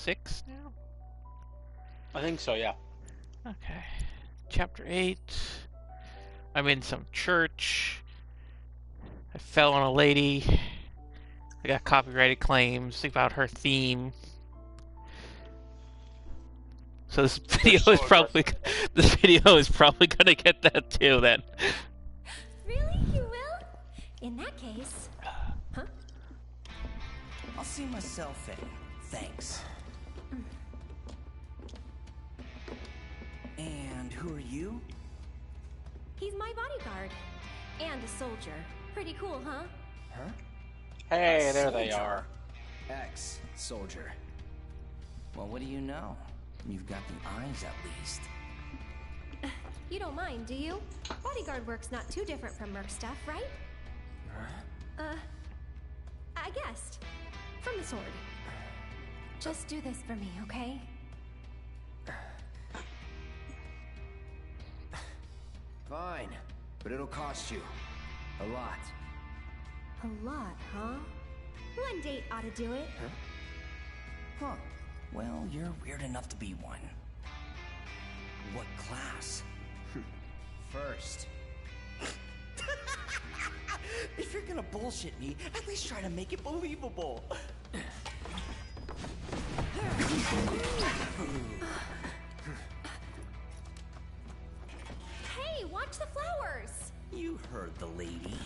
6 now? I think so, yeah. Okay. Chapter 8. I'm in some church. I fell on a lady. I got copyrighted claims about her theme. So this video so is probably gonna get that too then. Really? You will? In that case... Huh? I'll see myself in. Thanks. And who are you? He's my bodyguard. And a soldier. Pretty cool, huh? Huh? Hey, there they are. Ex-soldier. Well, what do you know? You've got the eyes, at least. You don't mind, do you? Bodyguard work's not too different from merc stuff, right? I guessed. From the sword. Just do this for me, okay? Fine, but it'll cost you a lot. A lot, huh? One date ought to do it. Huh. Well, you're weird enough to be one. What class? First. If you're gonna bullshit me, at least try to make it believable. Hey, watch the flowers! You heard the lady.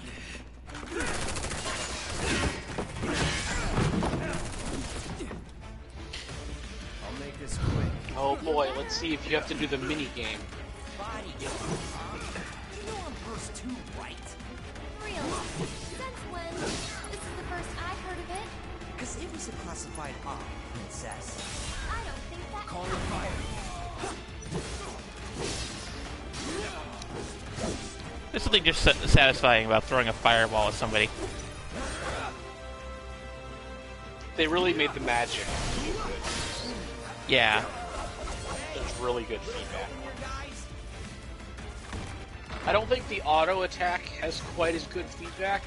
I'll make this quick. Oh boy, let's see if you have to do the mini game. Bodyguard, huh? You know I'm first too, right? Really? Since when? This is the first I've heard of it. Because it was a classified op, princess. I don't think that... Call her fire. There's something just satisfying about throwing a fireball at somebody. They really made the magic. Yeah. There's really good feedback. I don't think the auto attack has quite as good feedback.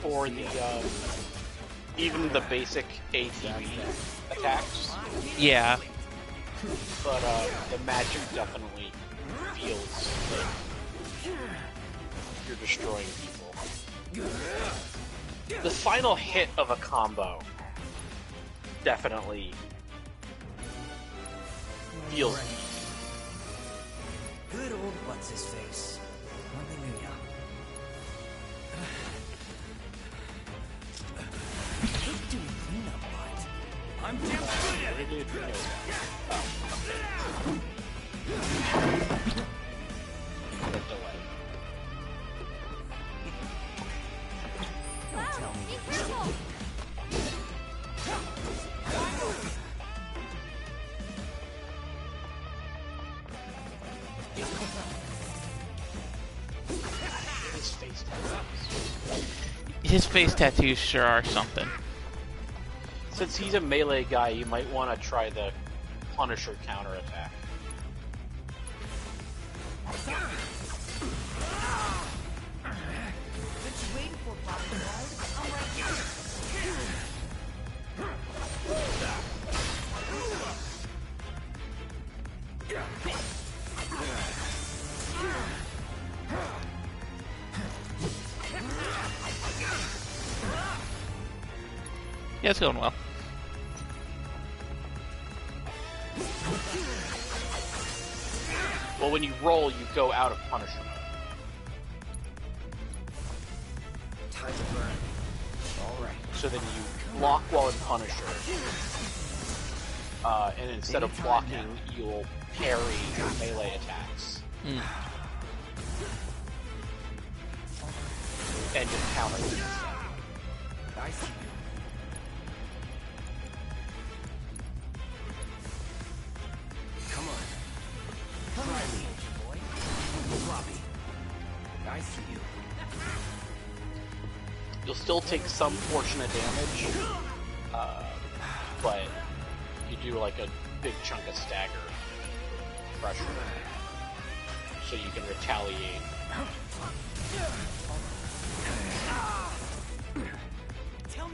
For the, even the basic ATB attacks. Yeah. But, the magic definitely feels like you're destroying people. The final hit of a combo definitely feels deep. Good old what's-his-face. Hallelujah. Hate doing cleanup, but I'm damn good at it! Wow, be careful! His face tattoos sure are something. Since he's a melee guy, you might want to try the Punisher counterattack. Yeah, it's going well. Well, when you roll, you go out of Punisher mode. Time to burn. Alright. So then you block while in Punisher. And instead of blocking, you'll parry your melee attacks. And just counter them. I see you. Come on. Try me, boy. Floppy. I see you. You'll still take some portion of damage, but you do like a big chunk of stagger pressure, so you can retaliate.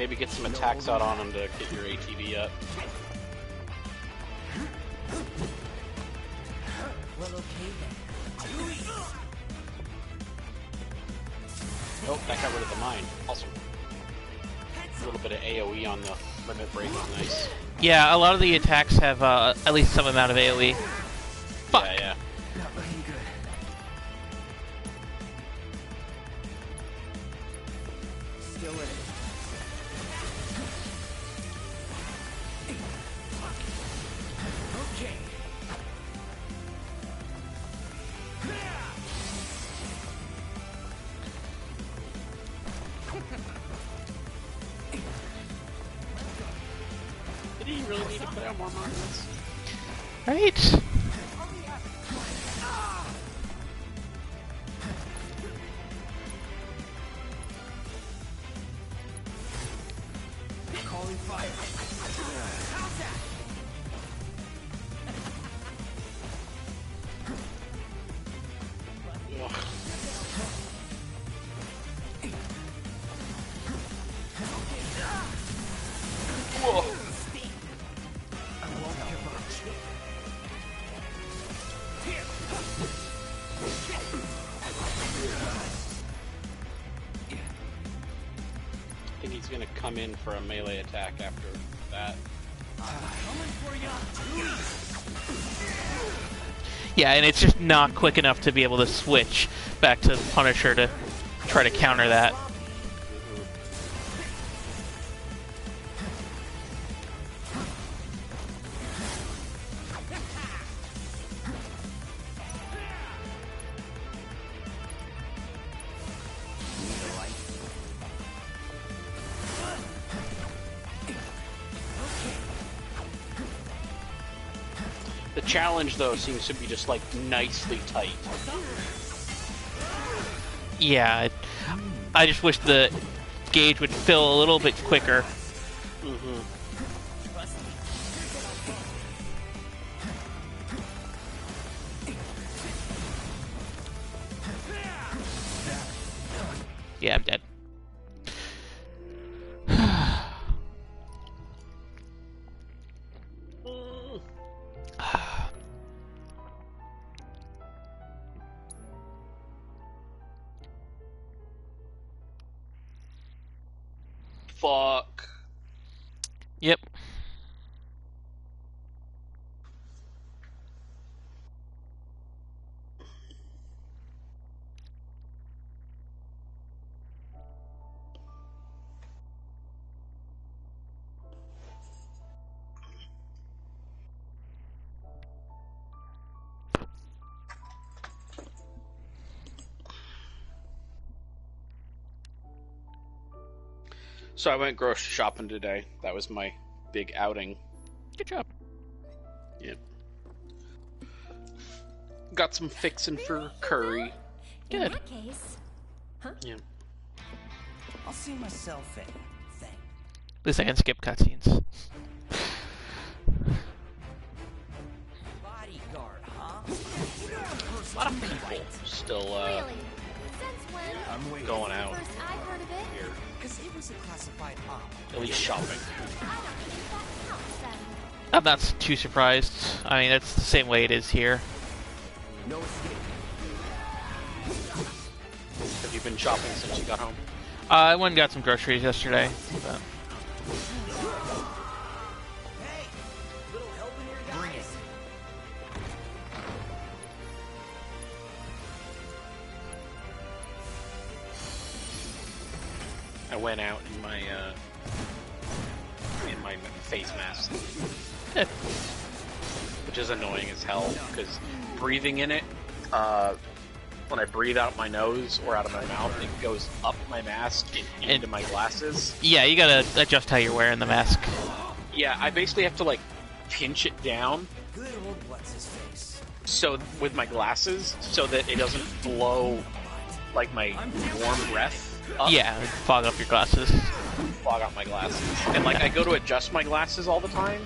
Maybe get some attacks out on him to get your ATV up. Well, okay then. Oh, that got rid of the mine. Awesome. A little bit of AoE on the limit break is nice. Yeah, a lot of the attacks have at least some amount of AoE. Fuck. Yeah, yeah. Not looking good. Still in it. Okay. Did he really need to put out more monuments? Right? Calling fire. How's that? Whoa. I won't give up. I think he's gonna come in for a melee attack after that. Yeah, and it's just not quick enough to be able to switch back to Punisher to try to counter that. The challenge, though, seems to be just, like, nicely tight. Yeah, I just wish the gauge would fill a little bit quicker. Mm-hmm. Yeah, I'm dead. Fuck. Yep. So I went grocery shopping today. That was my big outing. Good job. Yep. Got some fixin' for curry. In Good. that case, Yeah. I'll see myself in. Thank. At least I can skip cutscenes. Bodyguard, huh? A lot of people still really? Since when? I'm waiting. going out First I've heard of it. here. Because it was a classified op. At least shopping. I don't think that counts then. I'm not too surprised. I mean, that's the same way it is here. No escape. Have you been shopping since you got home? I went and got some groceries yesterday. But Hey! Little help in here, guys? Bring it. I went out in my face mask, Good. which is annoying as hell because breathing in it, when I breathe out my nose or out of my mouth, it goes up my mask and into my glasses. Yeah, you gotta adjust how you're wearing the mask. Yeah, I basically have to like pinch it down Good old what's his face. so with my glasses so that it doesn't blow like my warm breath up, Yeah, fog up your glasses. fog out my glasses. And like I go to adjust my glasses all the time,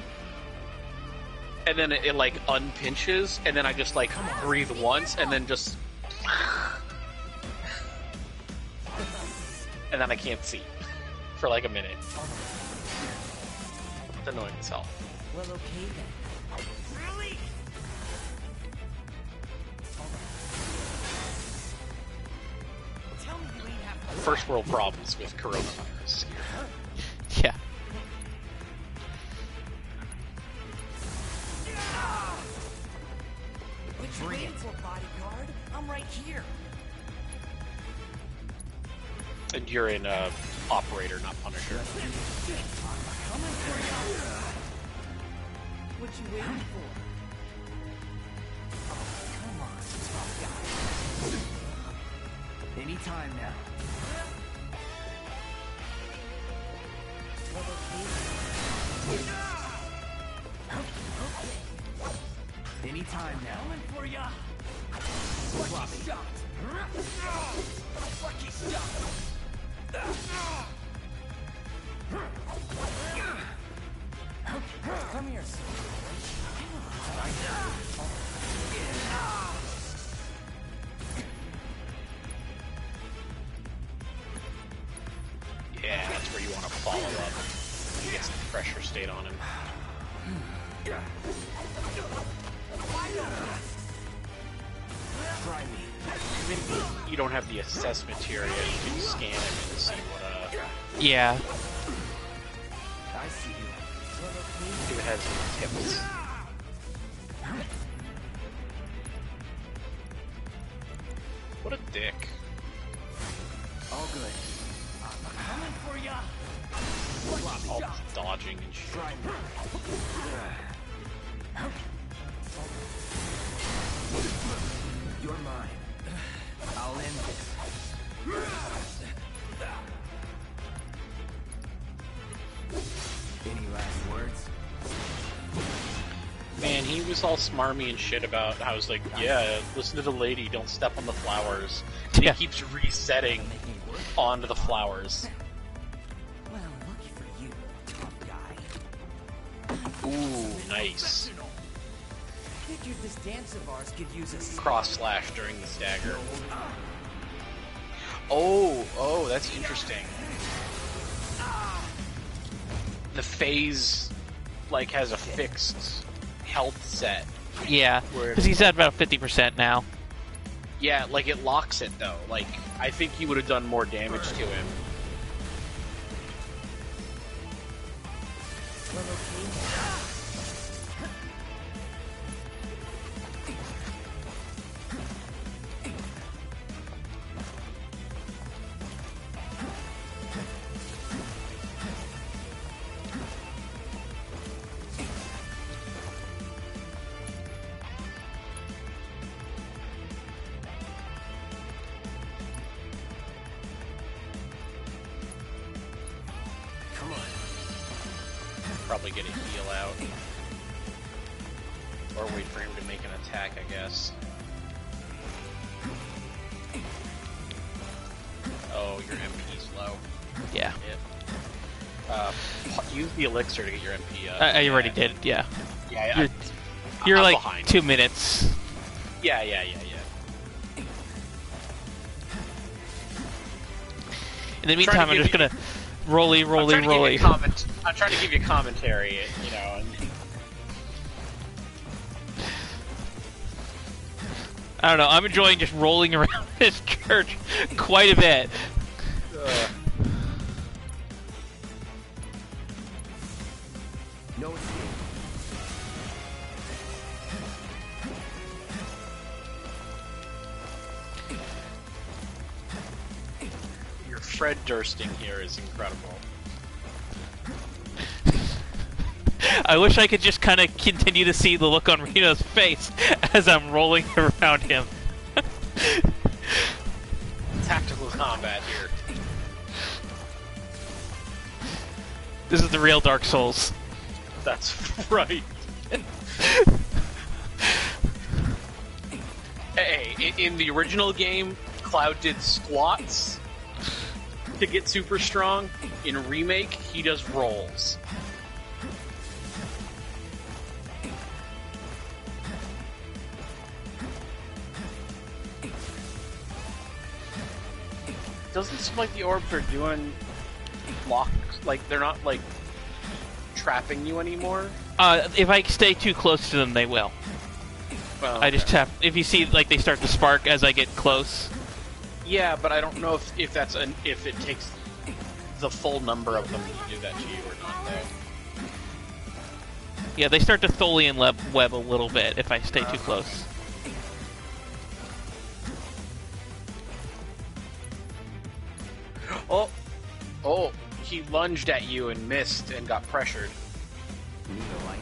and then it like unpinches, and then I just like breathe once, and then just, and then I can't see for like a minute. It's annoying as hell. Well, okay then. Really? Tell me you ain't have First world problems with coronavirus. Yeah. What you waiting for, bodyguard? I'm right here. And you're in Operator, not Punisher. Coming for you. What you waiting for? Oh, come on, tough guy. Anytime now. Well, okay. Anytime now. Coming for ya. Lucky shot. Lucky shot. Come here, sir. Yeah, that's where you want to follow up. You get some pressure state on him. Try me. You don't have the assessment here yet. You can scan him and see what Yeah. I see you. if it has any tips. What a dick. All good. I'm coming for ya. All dodging and shit. Try me. You're mine. I'll end this. Any last words? Man, he was all smarmy and shit about how I was like, yeah, listen to the lady, don't step on the flowers. And Yeah. he keeps resetting onto the flowers. Well, lucky for you, tough guy. Ooh, nice. Figured this dance of ours could use a Cross slash during the stagger. Oh, that's interesting. The phase, like, has a fixed health set. Yeah. Where- Because he's at about 50% now. Yeah, like, it locks it, though. Like, I think he would have done more damage to him. well, okay. Come on. Probably get a heal out. Or wait for him to make an attack, I guess. Oh, your MP's low. Yeah. Use the elixir to get your MP up. I already did, yeah. Yeah, You're I'm like behind. 2 minutes. Yeah. In the meantime, I'm just gonna rolly. I'm trying to give you commentary, you know. And I don't know, I'm enjoying just rolling around this church quite a bit. No escape. your Fred Dursting here is incredible. I wish I could just kind of continue to see the look on Reno's face as I'm rolling around him. Tactical combat here. This is the real Dark Souls. That's right. Hey, in the original game, Cloud did squats to get super strong. In Remake, he does rolls. Doesn't seem like the orbs are doing locked? Like, they're not, like, trapping you anymore? If I stay too close to them, they will. Well, I just tap. If you see, like, they start to spark as I get close. Yeah, but I don't know if that's if it takes the full number of them to do that to you or not, though. Yeah, they start to Tholian web a little bit if I stay too close. Oh, he lunged at you and missed and got pressured. Need a light?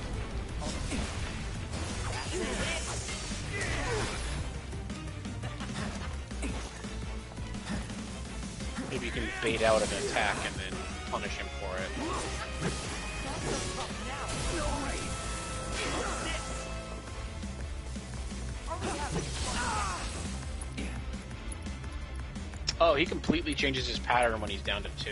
Maybe you can bait out an attack and then punish him for it. Oh, he completely changes his pattern when he's down to 2.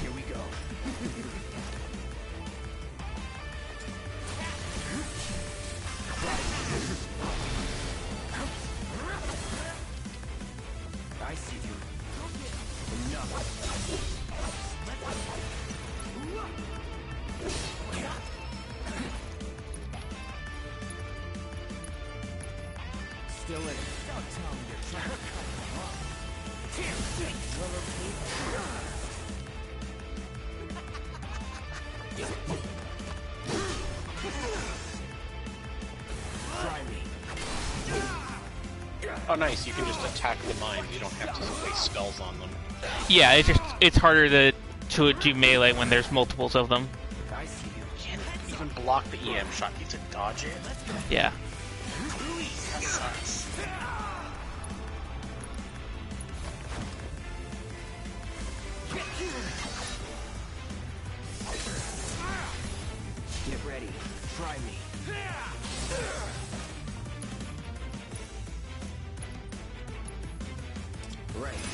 Here we go. I see you. Enough. Still in it. Don't tell me you're trying to cut him off. Try me. Oh, nice. You can just attack the mines. You don't have to place spells on them. Yeah, it's harder to do melee when there's multiples of them. I see you. You can't even block the EM shot. You have to dodge it. Yeah. That sucks. Get ready. Try me. Right.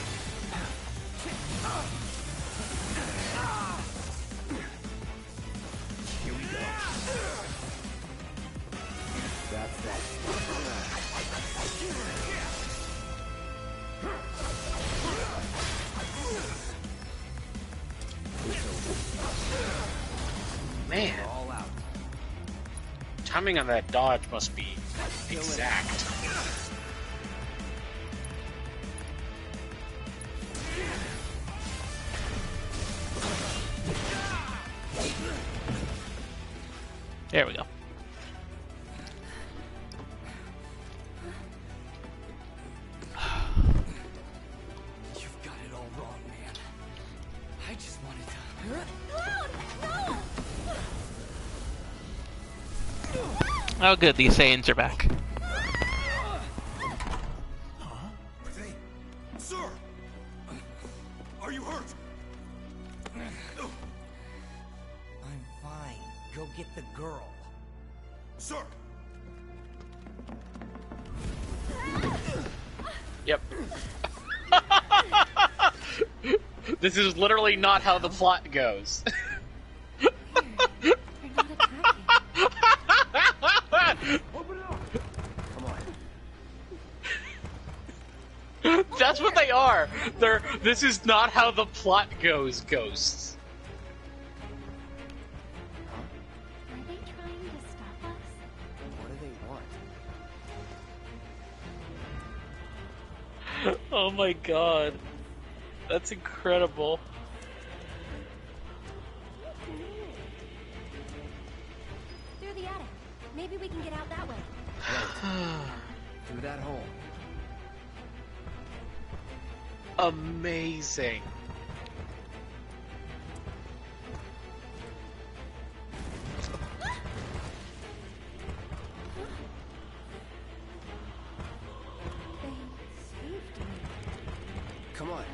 Here we go. That's that. Man, All out. timing on that dodge must be exact. There we go. You've got it all wrong, man. I just wanted to. Oh, good. The Assassins are back. Sir! Are you hurt? I'm fine. Go get the girl. Sir! Yep. This is literally not how the plot goes. They're not attacking. Come on. That's what they are. This is not how the plot goes, ghosts. Are they trying to stop us? What do they want? Oh my god. That's incredible. Through the attic. Maybe we can get out that way. Through that hole. Amazing. They saved me. Come on.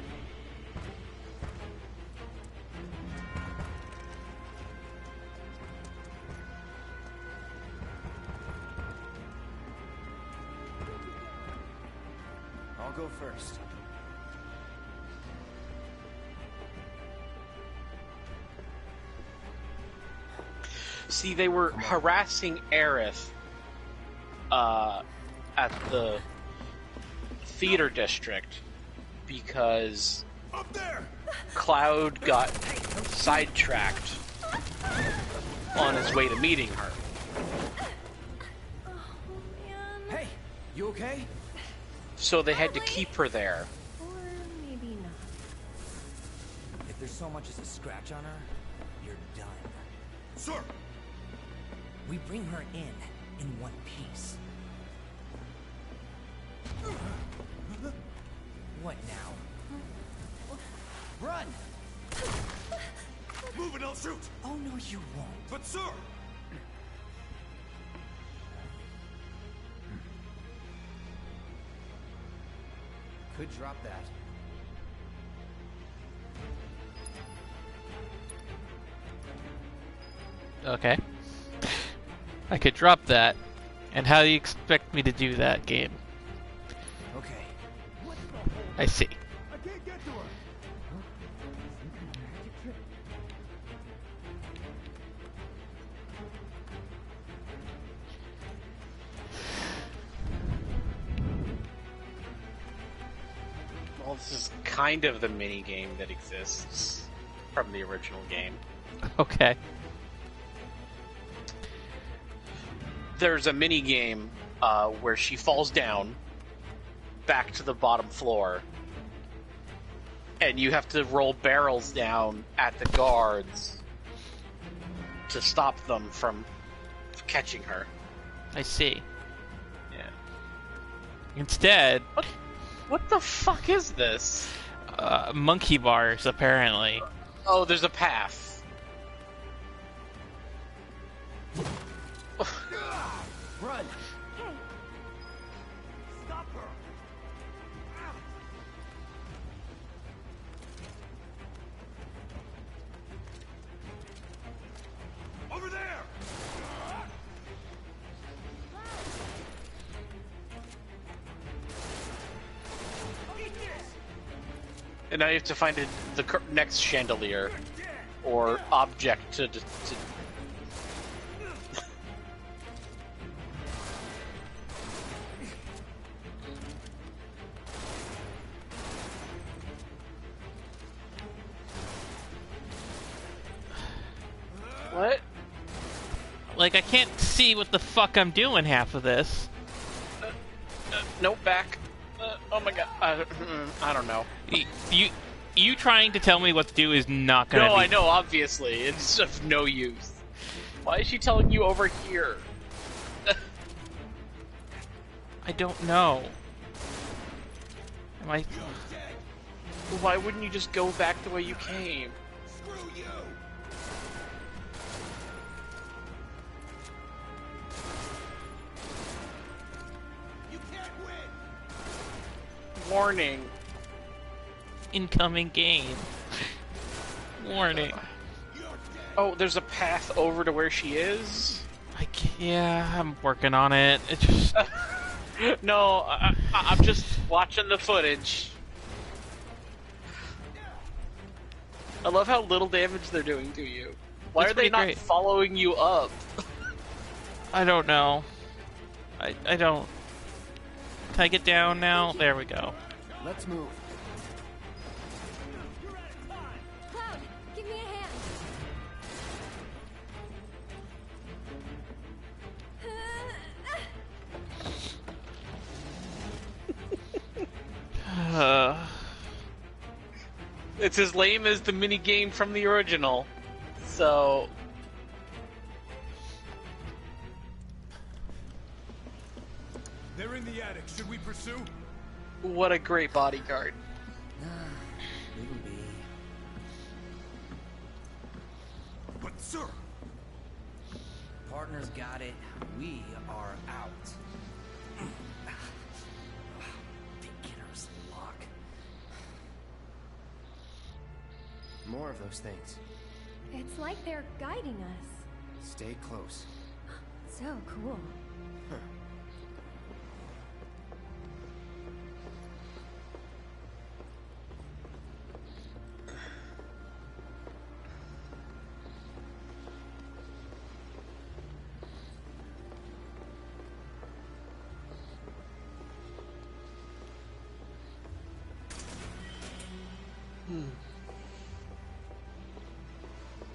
I'll go first. See, they were harassing Aerith at the theater district because Up there! Cloud got sidetracked on his way to meeting her. Oh, man. Hey, you okay? So they had to keep her there. Or maybe not. If there's so much as a scratch on her, you're done. Sir! We bring her in one piece. What now? Run! Move and I'll shoot! Oh no, you won't. But sir! Could drop that. Okay. I could drop that. And how do you expect me to do that, game? Okay. I see. I can't get to her! Well, this is kind of the mini game that exists from the original game. Okay. There's a mini game where she falls down back to the bottom floor, and you have to roll barrels down at the guards to stop them from catching her. I see. Yeah. Instead, What the fuck is this? monkey bars, apparently. Oh, there's a path. Run! Hey, Stop her! Over there! And now you have to find the next chandelier or object to What? Like, I can't see what the fuck I'm doing half of this. Nope, back. Oh my god. I don't know. You trying to tell me what to do is not gonna No, be... I know, obviously. It's of no use. Why is she telling you over here? I don't know. Am I... Why wouldn't you just go back the way you came? Screw you! You can't win! Warning. Incoming game. Warning. You're dead! Oh, there's a path over to where she is? Yeah, I'm working on it. It just... No, I'm just watching the footage. I love how little damage they're doing to you. Why It's are they pretty not great. following you up? I don't know. I don't... Can I get down now? There we go. Let's move. Cloud, give me a hand. It's as lame as the mini game from the original. So, They're in the attic. Should we pursue? what a great bodyguard. Leave him be. But sir! Partners got it. We are out. Beginner's luck. More of those things. It's like they're guiding us. Stay close. So cool.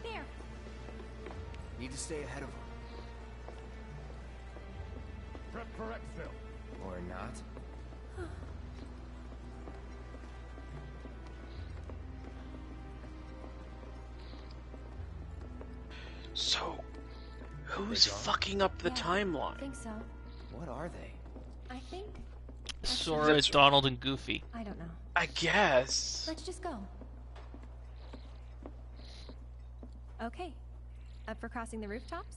There. Need to stay ahead of them. Prep for exfil. Or not. So, who's They gone? fucking up the Yeah, I timeline? think so. What are they? I think... Sora, That's- Donald, and Goofy. I don't know. I guess. Let's just go. Okay. Up for crossing the rooftops?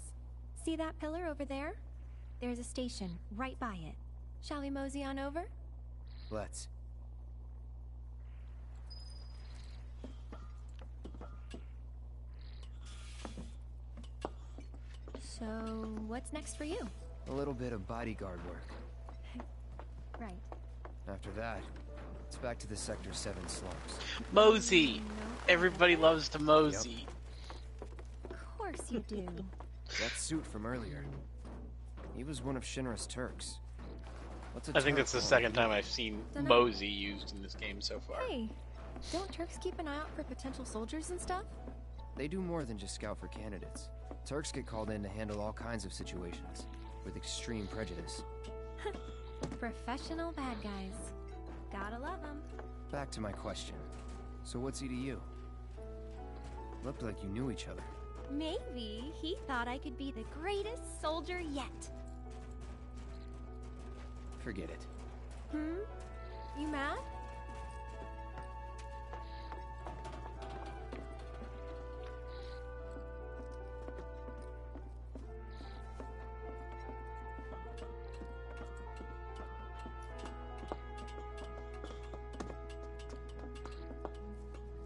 See that pillar over there? There's a station right by it. Shall we mosey on over? Let's. So, what's next for you? A little bit of bodyguard work. Right. After that, it's back to the Sector 7 slums. Mosey. No, Everybody loves to mosey. Of course you do. That suit from earlier. He was one of Shinra's Turks. What's a I think Turk that's the called? second time I've seen Dunno. mosey used in this game so far. Hey, don't Turks keep an eye out for potential soldiers and stuff? They do more than just scout for candidates. Turks get called in to handle all kinds of situations, with extreme prejudice. Professional bad guys. Gotta love them. Back to my question. So what's he to you? Looked like you knew each other. Maybe he thought I could be the greatest soldier yet. Forget it. You mad?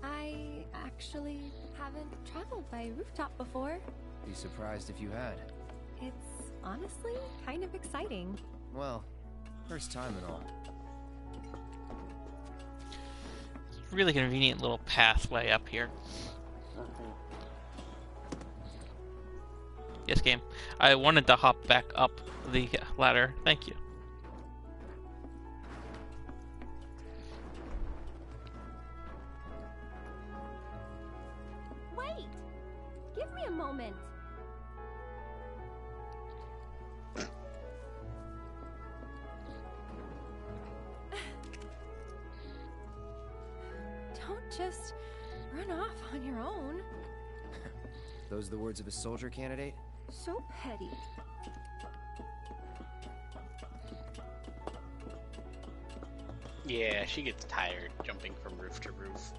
I actually haven't traveled by rooftop before. Be surprised if you had. It's honestly kind of exciting. Well, first time and all. Really convenient little pathway up here. Yes, game. I wanted to hop back up the ladder. Thank you. Wait! Give me a moment. Don't just run off on your own. Those the words of a soldier candidate? So petty. Yeah, she gets tired jumping from roof to roof.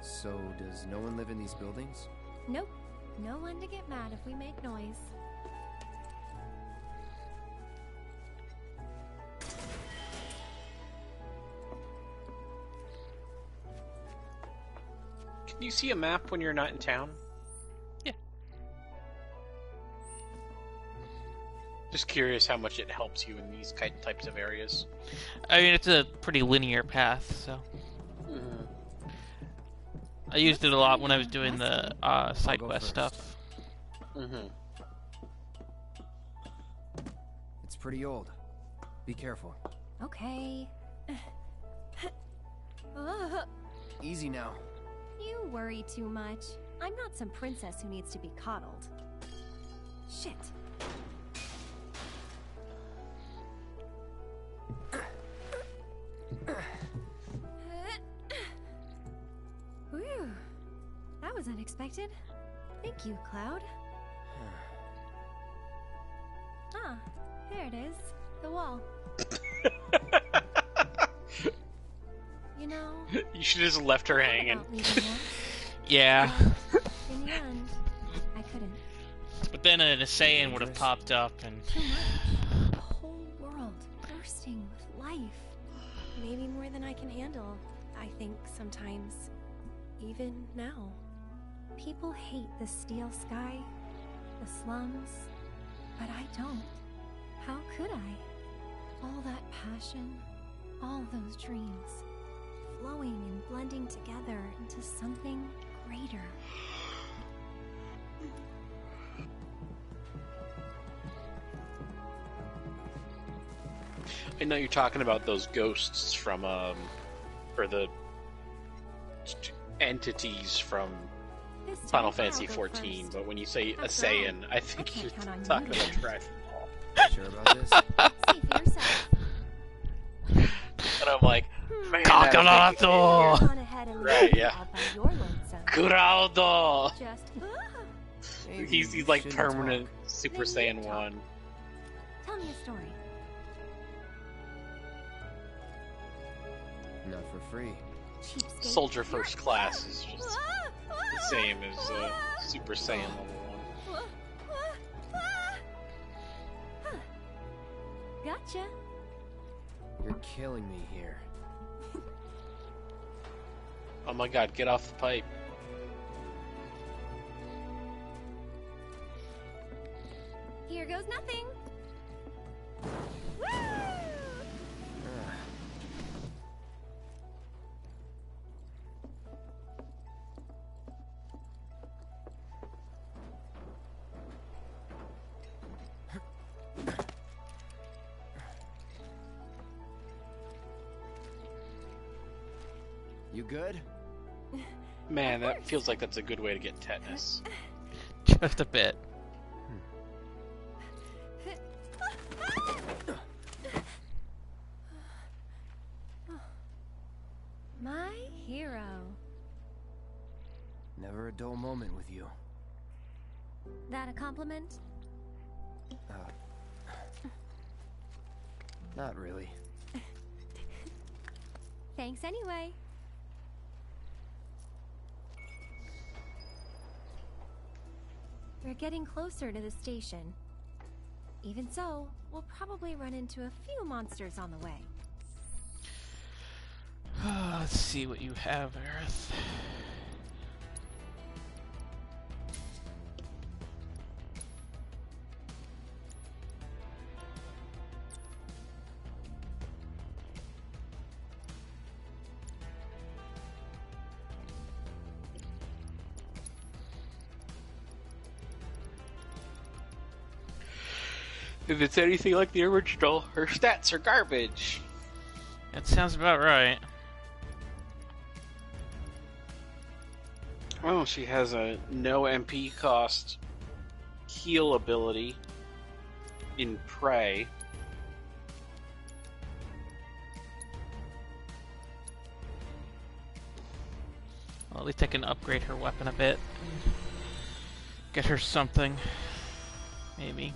So, does no one live in these buildings? Nope. No one to get mad if we make noise. Can you see a map when you're not in town? Yeah. Just curious how much it helps you in these types of areas. I mean, it's a pretty linear path, so I used it a lot when I was doing the side go quest first. stuff. It's pretty old. Be careful. Okay. Easy now. You worry too much. I'm not some princess who needs to be coddled. Shit. Whew. That was unexpected. Thank you, Cloud. Ah, there it is. The wall. You know, You should have just left her hanging. about leaving once, Yeah, but in the end, I couldn't. but then an Saiyan would have popped up and... Too much. The whole world bursting with life. Maybe more than I can handle, I think sometimes. Even now. People hate the steel sky, the slums, but I don't. How could I? All that passion, all those dreams, flowing and blending together into something greater. I know you're talking about those ghosts from, or the entities from This time Final I'll Fantasy go XIV, first. but when you say a After all, Saiyan, I think I you're can't count on talking you. about Dragon Ball. Sure about this? See for yourself. And I'm like, man, Kakarato! Go on ahead and Right, leave yeah. all by your lonesome. Kuraudo! Just Maybe He's you like shouldn't permanent talk. Super Then you Saiyan talk. 1. tell me a story. Not for free. Cheapskate. Soldier First Class is just the same as Super Saiyan level 1. Gotcha. You're killing me here. Oh my god, get off the pipe. Here goes nothing. Woo! Ah. You good? Man, that feels like that's a good way to get tetanus. Just a bit. My hero. Never a dull moment with you. That a compliment? Not really. Thanks anyway. We're getting closer to the station. Even so, we'll probably run into a few monsters on the way. Let's see what you have, Aerith. If it's anything like the original, her stats are garbage. That sounds about right. Oh, she has a no MP cost heal ability in Prey. Well, at least I can upgrade her weapon a bit. Get her something. Maybe.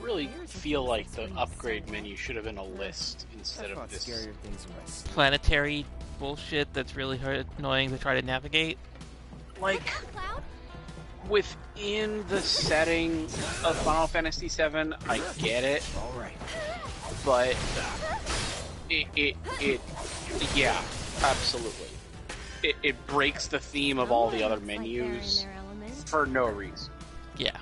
Really feel like the upgrade menu should have been a list instead I of fought this. scarier things in my sleep. Planetary bullshit that's really hard, annoying to try to navigate. Like, Cloud? within the setting of Final Fantasy VII, I get it, All right. but yeah, absolutely. It breaks the theme of all the other Looks like they're in menus their element. for no reason. Yeah.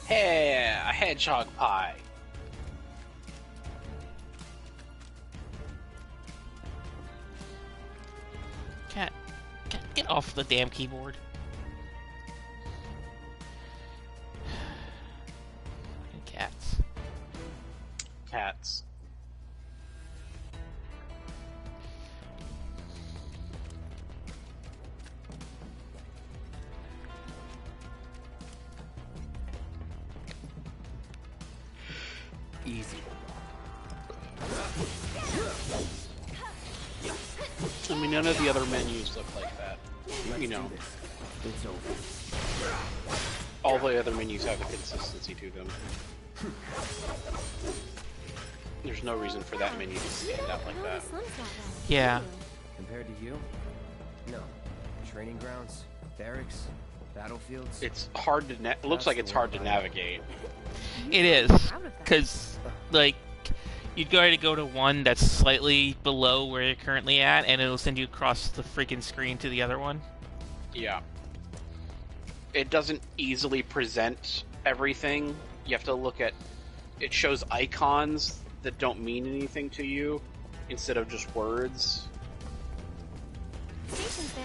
Hey, a hedgehog pie. Cat, get off the damn keyboard. Fucking cats. Cats. Easy. I mean, none of the other menus look like that. Let's You know, do this. It's over. all the other menus have a consistency to them. There's no reason for that menu to stand out like that. Yeah. Compared to you? No. Training grounds, barracks, battlefields. It's hard to. It looks like it's hard to navigate. It is. Because, like, you'd go to one that's slightly below where you're currently at, and it'll send you across the freaking screen to the other one. Yeah. It doesn't easily present everything. You have to look at. It shows icons that don't mean anything to you instead of just words. Stations there.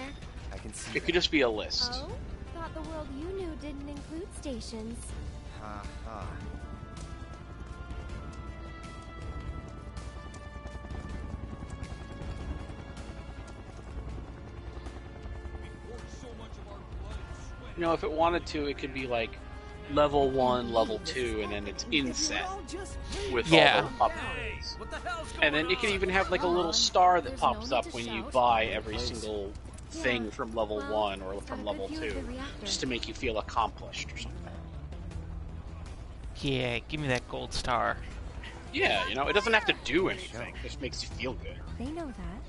I can see It that. could just be a list. Oh? Thought the world you knew didn't include stations. Ha ha. You know, if it wanted to, it could be like level 1, level 2, and then it's inset with Yeah. all the upgrades. And then it can even have like a little star that pops up when you buy every single thing from level 1 or from level 2, just to make you feel accomplished or something. Yeah, give me that gold star. Yeah, you know, it doesn't have to do anything. It just makes you feel good. They know that.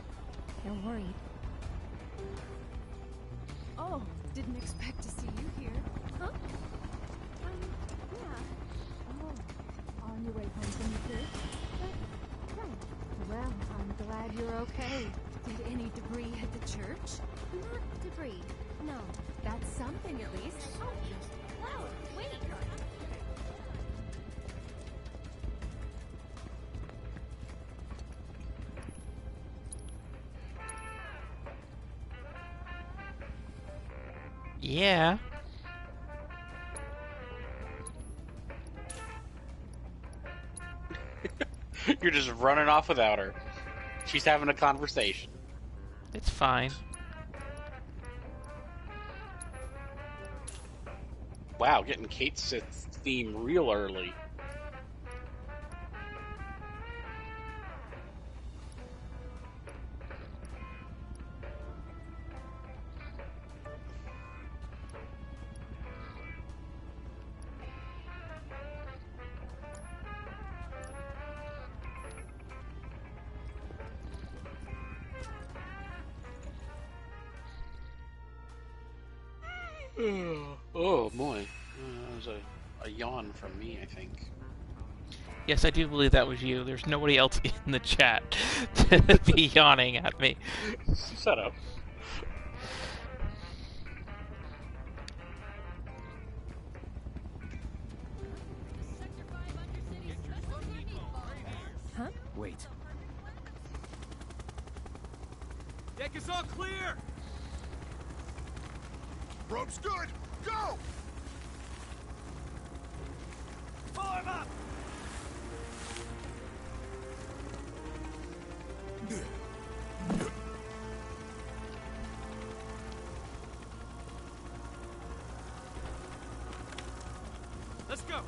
They're worried. Oh, didn't expect to see you here. Huh? Yeah. Oh, on your way home from the kids? Right. Well, I'm glad you're okay. Did any debris hit the church? Not debris. No. That's something at least. Oh, wow. Wait. Yeah. You're just running off without her. She's having a conversation. It's fine. Wow, getting Kate's theme real early. Oh boy, that was a yawn from me, I think. Yes, I do believe that was you. There's nobody else in the chat to be yawning at me. Shut up. Huh? Wait. Deck is all clear! Rope's good! Go! Pull him up! Let's go!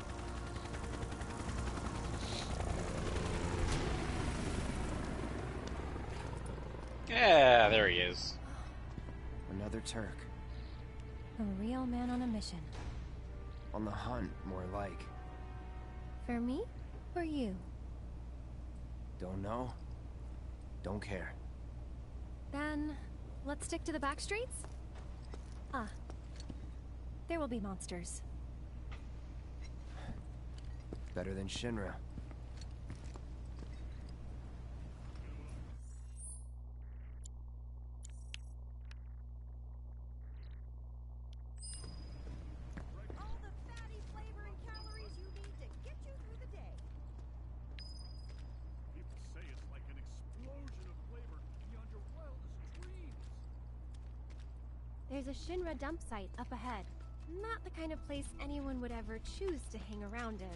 Yeah, there he is. Another Turk. A real man on a mission. On the hunt, more like. For me? Or you? Don't know. Don't care. Then, let's stick to the back streets? Ah. There will be monsters. Better than Shinra. All the fatty flavor and calories you need to get you through the day. People say it's like an explosion of flavor beyond your wildest dreams. There's a Shinra dump site up ahead. Not the kind of place anyone would ever choose to hang around in.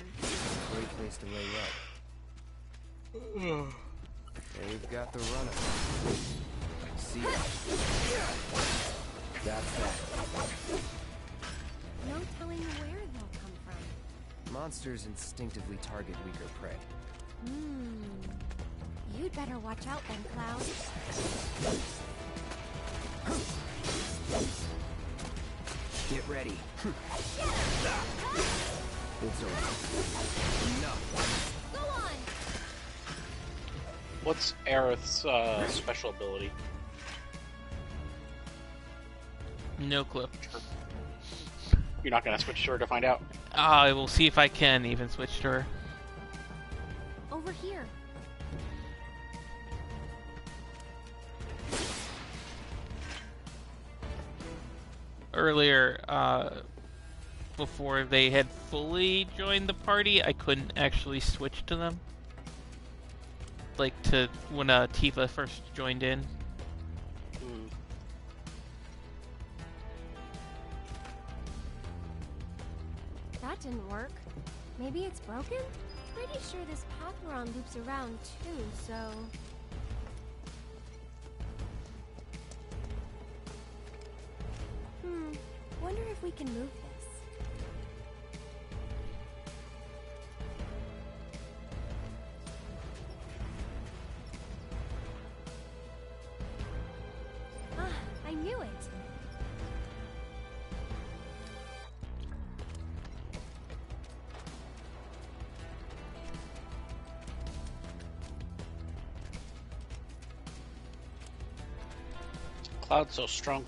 Great place to lay up. They've got the runner. See ya. That's that. No telling where they'll come from. Monsters instinctively target weaker prey. You'd better watch out then, Cloud. Get ready. It's over. Enough. Go on! What's Aerith's special ability? No clue. You're not gonna switch to her to find out? I will see if I can even switch to her. Over here. Earlier, before they had fully joined the party, I couldn't actually switch to them. Like to when Tifa first joined in. Hmm. That didn't work. Maybe it's broken? Pretty sure this path we're on loops around too, so... Wonder if we can move this. Ah, I knew it. Cloud's so strong.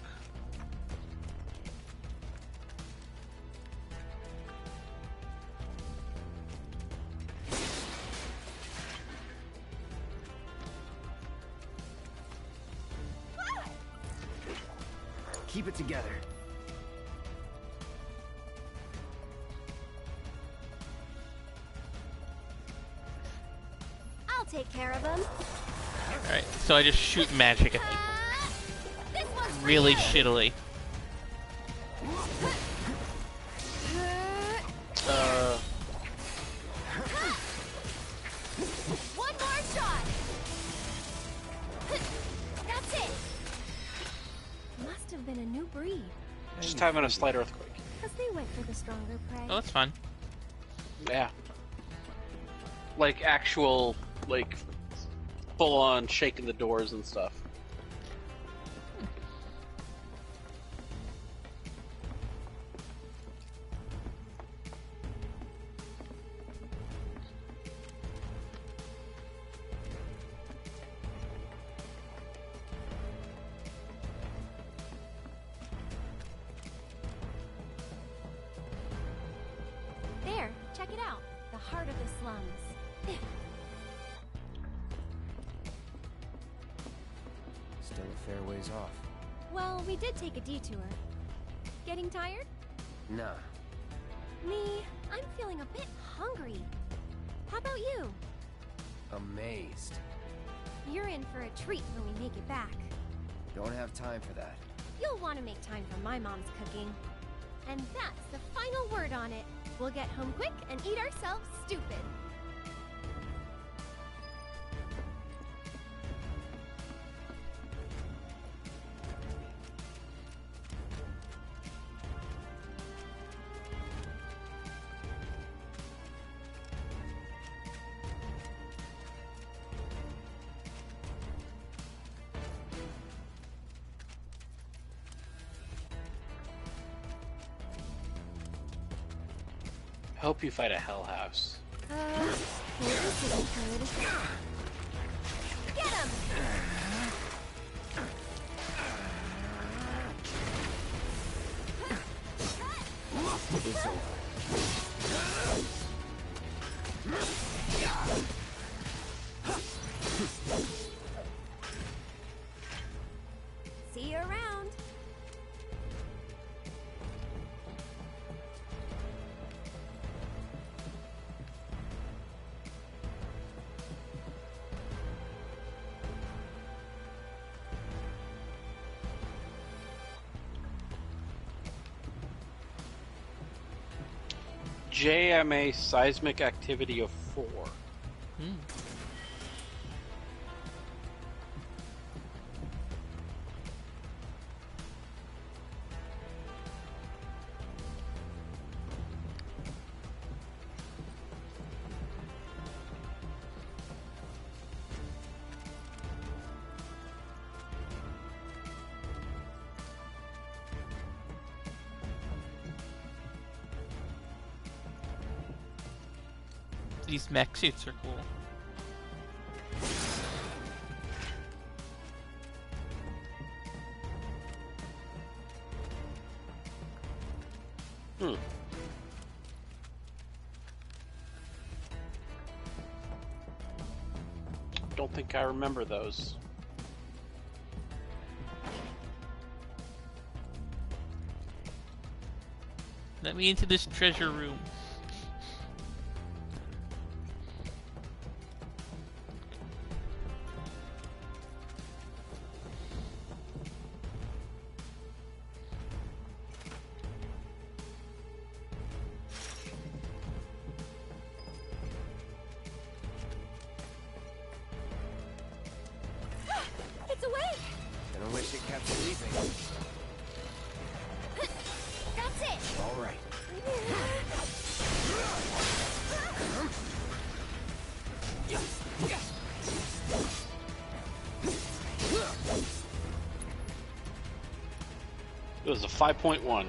Keep it together. I'll take care of him. Alright, so I just shoot magic at people This one's for really you. shittily. One more shot. That's it. Must have been a new breed. Just having a slight earthquake. Because they went for the stronger prey. Oh, that's fun. Yeah. Like actual, like, full on shaking the doors and stuff. There, check it out. The heart of the slums. Still a fair ways off. Well, we did take a detour. Getting tired? Nah. Me, I'm feeling a bit hungry. How about you? Amazed. You're in for a treat when we make it back. Don't have time for that. You'll want to make time for my mom's cooking. And that's the final word on it. We'll get home quick and eat ourselves stupid. Hope you fight a hell house. Maybe this isn't good. Get him! It's over. See you around. JMA seismic activity of 4. Hmm. These mech suits are cool. don't think I remember those. Let me into this treasure room. It's awake! Gonna wish it kept sleeping. That's it! All right. It was a 5.1.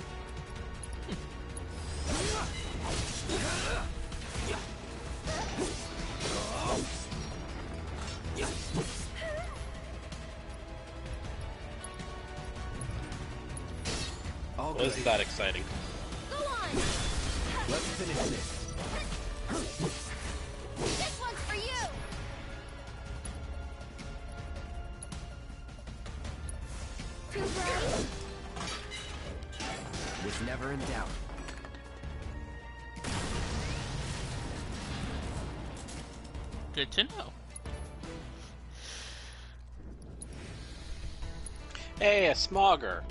All Well, good. isn't that exciting? Go on! Let's finish this. This one's for you! Too bright? Was never in doubt. Good to know. Hey, a smogger.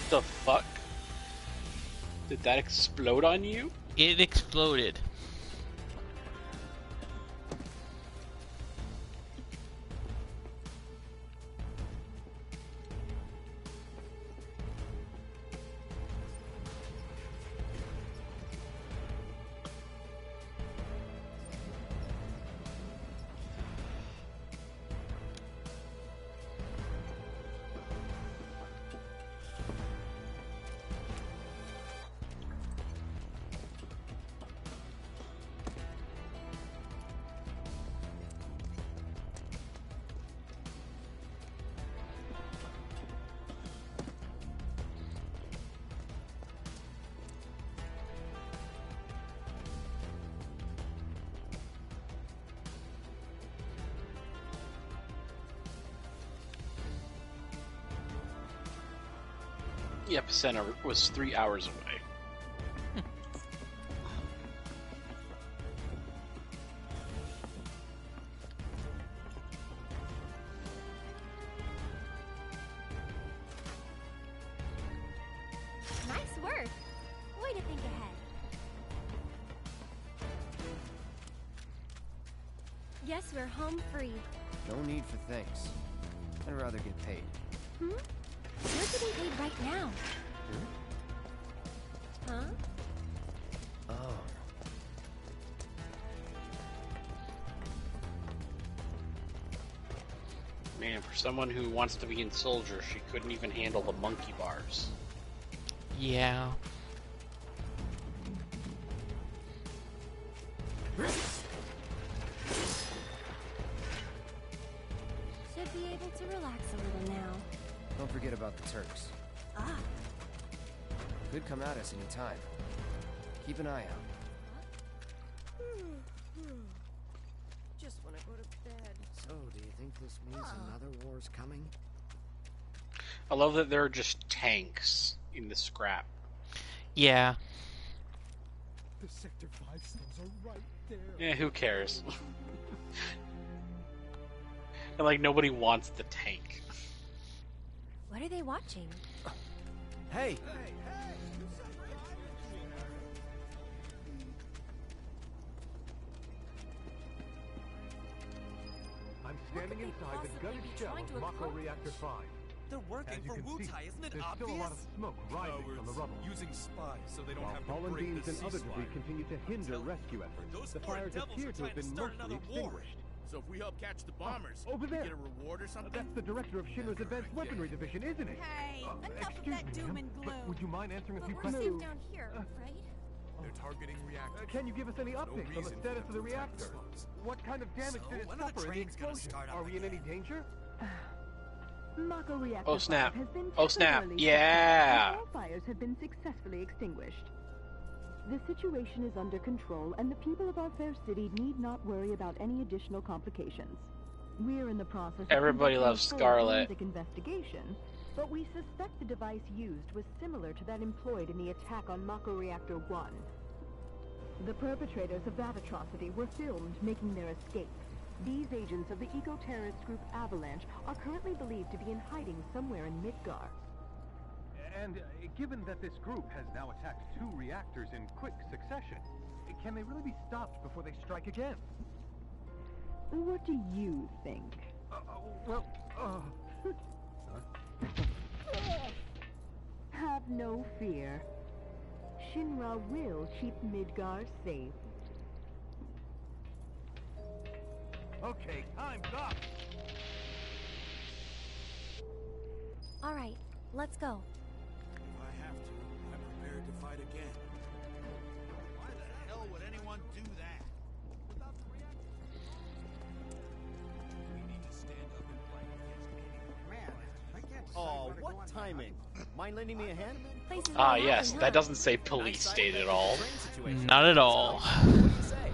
The fuck? Did that explode on you? It exploded. The epicenter was 3 hours away. Nice work. Way to think ahead. Guess we're home free. No need for thanks. I'd rather get paid. Hmm? You're getting paid right now. Huh? Oh. Man, for someone who wants to be in soldier, she couldn't even handle the monkey bars. Yeah. Should be able to relax a little now. Don't forget about the Turks. Ah, Could come at us any time. Keep an eye out. just want to go to bed. So, do you think this means another war's coming? I love that there are just tanks in the scrap. Yeah. The Sector 5 stones are right there. Yeah, who cares? And like nobody wants the tank. What are they watching? Hey! I'm standing they inside the possibly gutted be shell trying of to Mako accomplish? Reactor 5. They're working As you for can see, Wutai, isn't it there's obvious? still a lot of smoke rising from the rubble. Using spies so they don't While have to fallen break beams the and other debris ceasefire. continue to hinder telling you, rescue efforts, those the foreign fires devils appear are to have trying to been start mostly another war. extinguished. So if we help catch the bombers, over we there. get a reward or something? That's the director of Shimmer's Advanced Weaponry Division, isn't it? Hey, enough of Excuse that me, doom ma'am, and but gloom. would you mind answering a But few we're questions? safe down here, right? They're targeting reactors. Can you give us any No updates on the reason for status them of the to attack reactor? the slums. What kind of damage So, did it when are the suffer in the trains gonna explosion? start up Are we in any again? danger? Mako Reactor Oh snap! 5 has been Oh snap! temporarily Yeah! shut down, and all fires have been successfully extinguished. The situation is under control, and the people of our fair city need not worry about any additional complications. We're in the process of Everybody conducting loves a full Scarlet. forensic investigation, but we suspect the device used was similar to that employed in the attack on Mako Reactor 1. The perpetrators of that atrocity were filmed making their escape. These agents of the eco-terrorist group Avalanche are currently believed to be in hiding somewhere in Midgar. And given that this group has now attacked 2 reactors in quick succession, can they really be stopped before they strike again? What do you think? Have no fear. Shinra will keep Midgar safe. Okay, time's up! All right, let's go. If I have to, I'm prepared to fight again. Why the hell would anyone do that? Without the reactor. We need to stand up and fight against anyone. Man, I can't decide Oh, where to go what on my timing? Mind lending me a hand? Places Ah, where it yes, happened, that huh? doesn't say police state at all. Not at all. What do you say?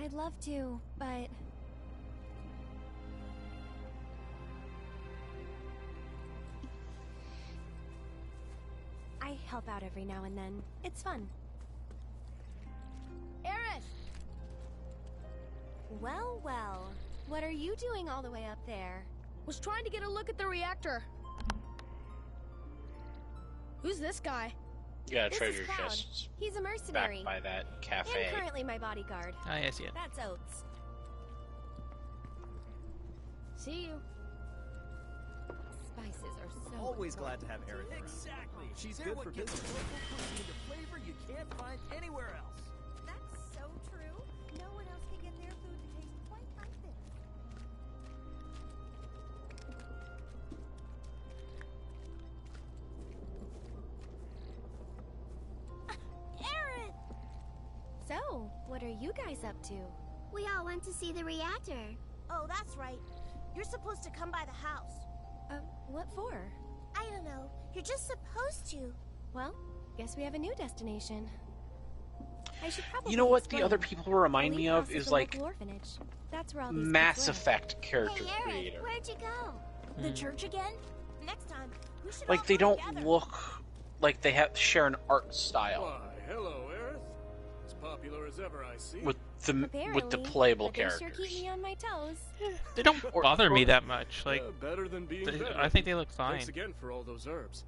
I'd love to, but I help out every now and then. It's fun. Eris! Well, well. What are you doing all the way up there? Was trying to get a look at the reactor. Who's this guy? You got a This treasure is Cloud. chest He's a back mercenary. by that And cafe. currently my bodyguard. Ah, yes, yeah. That's Oates. See you. Spices are so Always glad to have Erin around. Exactly. She's They're good what for gives business. local cuisine the flavor you can't find anywhere else. That's so true. No one else can get their food to taste quite like this. Aaron! So, what are you guys up to? We all went to see the reactor. Oh, that's right. You're supposed to come by the house. What for? I don't know. You're just supposed to. Well, guess we have a new destination. I should probably You know what explain. the other people remind The me Leaf of House is a like local orphanage. That's where all these Mass kids live. Effect character Hey, Aaron, creator. where'd you go? The church again? Next time, we should Like all they go don't together. look like they have share an art style Why, hello, Aerith. As popular as ever, I see. with the Apparently, playable but they characters. sure keep me on my toes. They don't bother me that much. Like, better than being better. I think they look fine. Thanks again for all those herbs.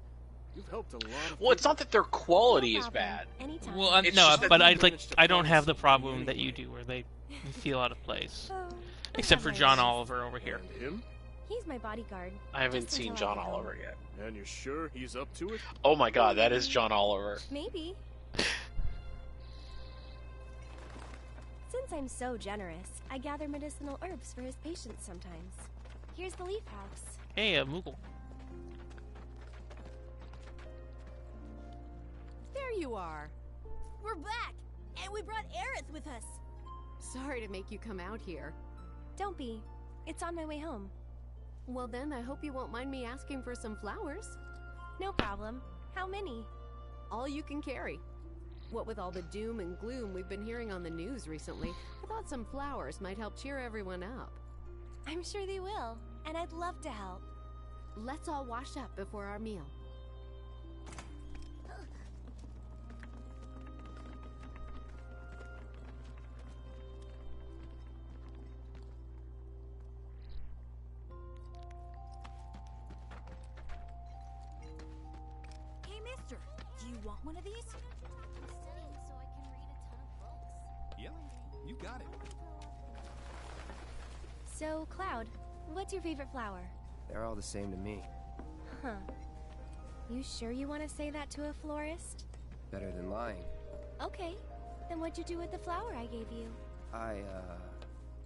You've helped a lot of Well, it's people. not that their quality No is problem. bad. Anytime. Well, It's no, just that but you I like managed to I don't find have the something problem that anyway. you do, where they feel out of place. Oh, I Except have for my John ways. Oliver over here. And him? He's my bodyguard. I haven't Just seen until I John get home. Oliver yet. And you're sure he's up to it? Oh my god, that is John Oliver. Maybe. Since I'm so generous, I gather medicinal herbs for his patients sometimes. Here's the Leaf House. Hey, a Moogle. There you are. We're back, and we brought Aerith with us. Sorry to make you come out here. Don't be. It's on my way home. Well then, I hope you won't mind me asking for some flowers. No problem. How many? All you can carry. What with all the doom and gloom we've been hearing on the news recently, I thought some flowers might help cheer everyone up. I'm sure they will, and I'd love to help. Let's all wash up before our meal. Hey, mister, do you want one of these? I'm studying so I can read a ton of books. Yep, you got it. So, Cloud, what's your favorite flower? They're all the same to me. Huh. You sure you want to say that to a florist? Better than lying. Okay. Then what'd you do with the flower I gave you?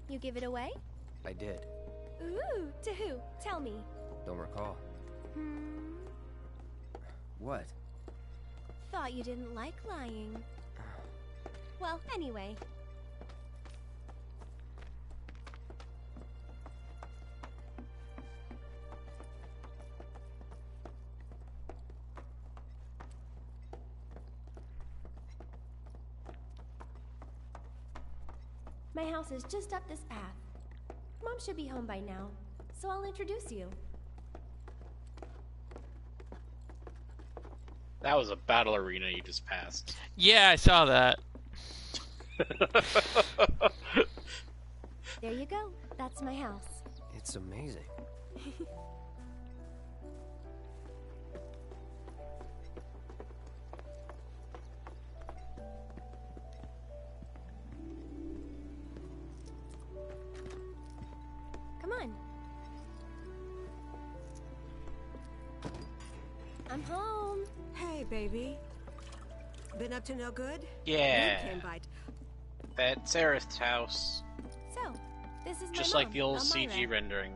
You give it away? I did. Ooh, to who? Tell me. Don't recall. What? Thought you didn't like lying. Well, anyway. My house is just up this path. Mom should be home by now, so I'll introduce you. That was a battle arena you just passed. Yeah, I saw that. There you go. That's my house. It's amazing. Come on. I'm home. Hey, baby. Been up to no good? Yeah. You came by. That's Aerith's house. So, this is Just my like mom, the old Elmira. CG rendering.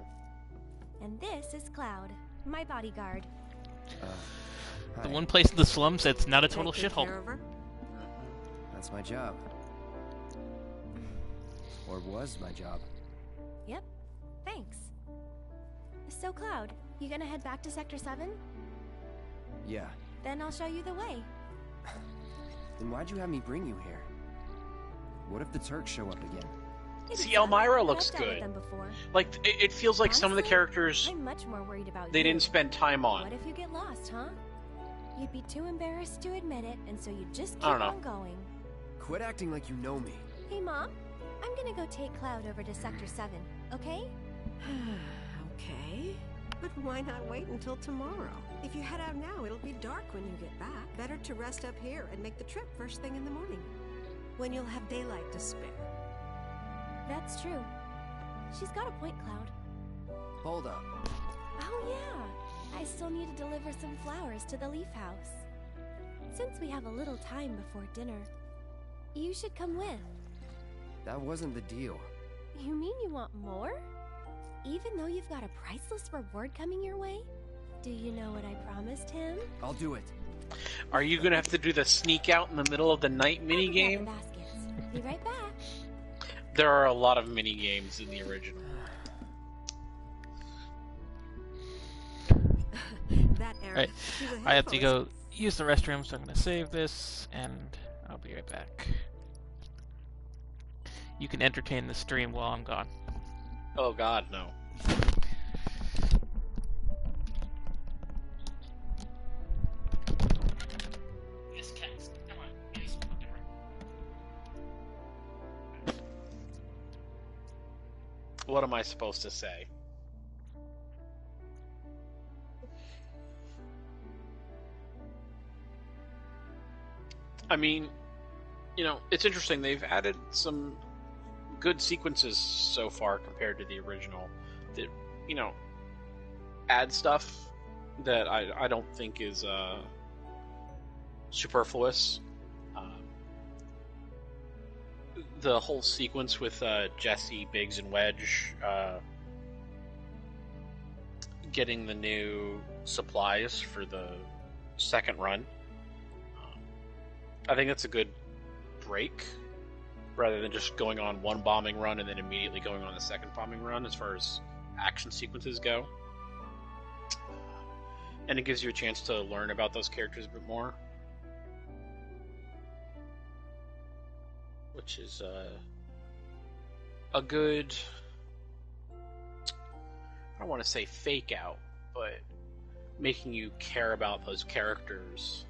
And this is Cloud, my bodyguard. The one place in the slums that's not a total Taking shithole. care of her? That's my job. Or was my job. Yep. Thanks. So, Cloud, you gonna head back to Sector 7? Yeah. Then I'll show you the way. Then why'd you have me bring you here? What if the Turks show up again? See, Elmira looks I've dealt with good. them before. Like, it feels like some of the Honestly, characters I'm much more worried about they you. didn't spend time on. What if you get lost, huh? You'd be too embarrassed to admit it, and so you just keep I don't know. on going. Quit acting like you know me. Hey, Mom, I'm gonna go take Cloud over to Sector 7, okay? Okay. But why not wait until tomorrow? If you head out now, it'll be dark when you get back. Better to rest up here and make the trip first thing in the morning, when you'll have daylight to spare. That's true. She's got a point, Cloud. Hold up. Oh, yeah. I still need to deliver some flowers to the Leaf House. Since we have a little time before dinner, you should come with. That wasn't the deal. You mean you want more? Even though you've got a priceless reward coming your way? Do you know what I promised him? I'll do it. Are you gonna have to do the sneak out in the middle of the night minigame? Be right back. There are a lot of mini-games in the original. That Aerith. Right. She's a I have to handful of- go use the restroom, so I'm going to save this, and I'll be right back. You can entertain the stream while I'm gone. Oh god, no. Yes, Cass. Come on. Yes, What am I supposed to say? I mean, you know, it's interesting. They've added some good sequences so far compared to the original that, you know, add stuff that I don't think is superfluous. The whole sequence with Jesse, Biggs, and Wedge getting the new supplies for the second run. I think that's a good break, rather than just going on one bombing run and then immediately going on the second bombing run as far as action sequences go. And it gives you a chance to learn about those characters a bit more. Which is a good, I don't want to say fake out, but making you care about those characters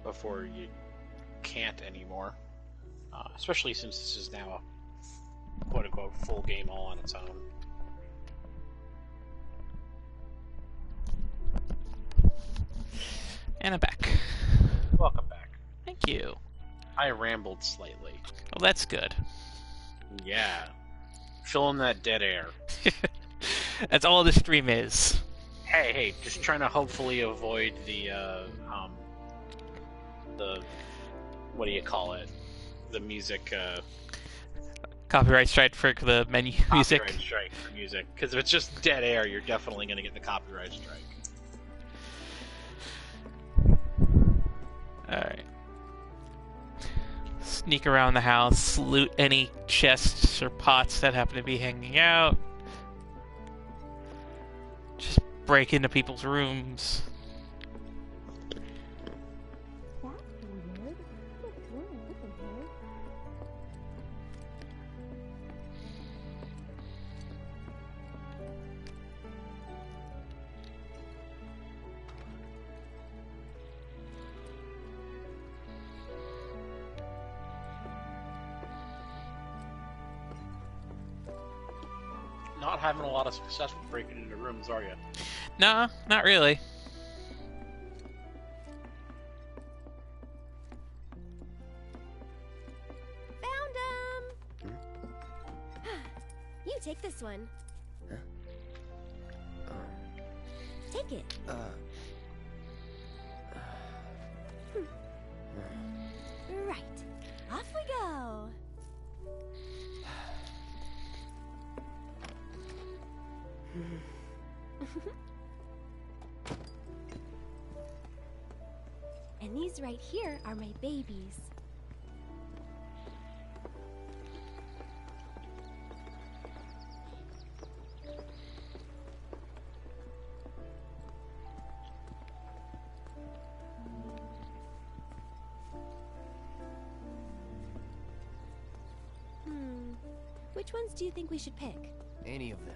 before you can't anymore. Especially since this is now a quote-unquote full game all on its own. And I'm back. Welcome back. Thank you. I rambled slightly. Well, that's good. Yeah. Fill in that dead air. That's all the stream is. Hey, just trying to hopefully avoid the what do you call it? The music, Copyright strike for the menu music. Copyright strike for music. Because if it's just dead air, you're definitely going to get the copyright strike. Alright. Sneak around the house, loot any chests or pots that happen to be hanging out. Just break into people's rooms. That's weird. This not having a lot of success with breaking into rooms, are you? Nah, not really. Found him! You take this one. Huh? Take it. Right. Off we go. And these right here are my babies. Which ones do you think we should pick? Any of them.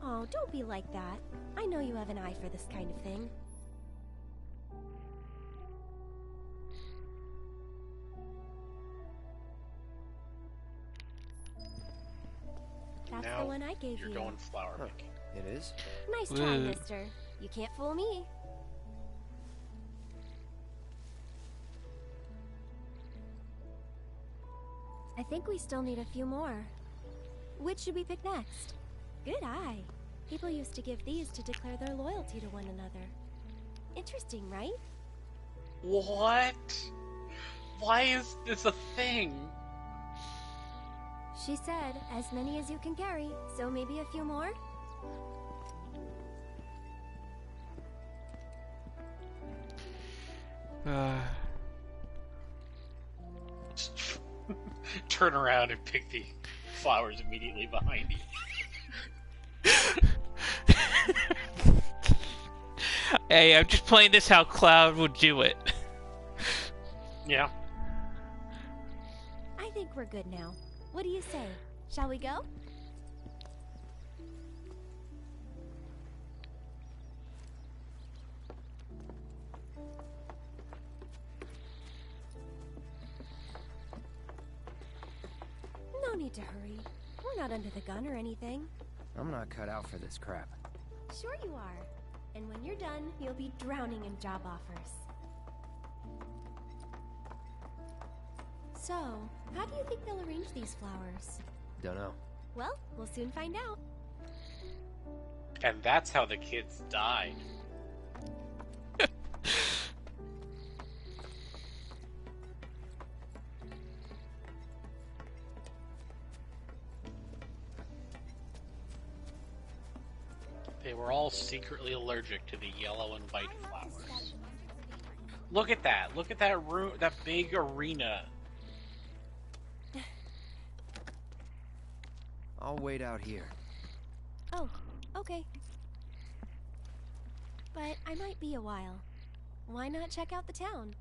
Oh, don't be like that. I know you have an eye for this kind of thing. That's Now the one I gave you. You're going flower picking. It is? Nice try, mister. You can't fool me. I think we still need a few more. Which should we pick next? Good eye. People used to give these to declare their loyalty to one another. Interesting, right? What? Why is this a thing? She said, as many as you can carry, so maybe a few more? Turn around and pick the flowers immediately behind you. Hey, I'm just playing this how Cloud would do it. Yeah. I think we're good now. What do you say? Shall we go? No need to hurry. We're not under the gun or anything. I'm not cut out for this crap. Sure you are. And when you're done, you'll be drowning in job offers. So, how do you think they'll arrange these flowers? Don't know. Well, we'll soon find out. And that's how the kids died. They were all secretly allergic to the yellow and white flowers. Look at that. Look at that room, that big arena. I'll wait out here. Oh, okay. But I might be a while. Why not check out the town?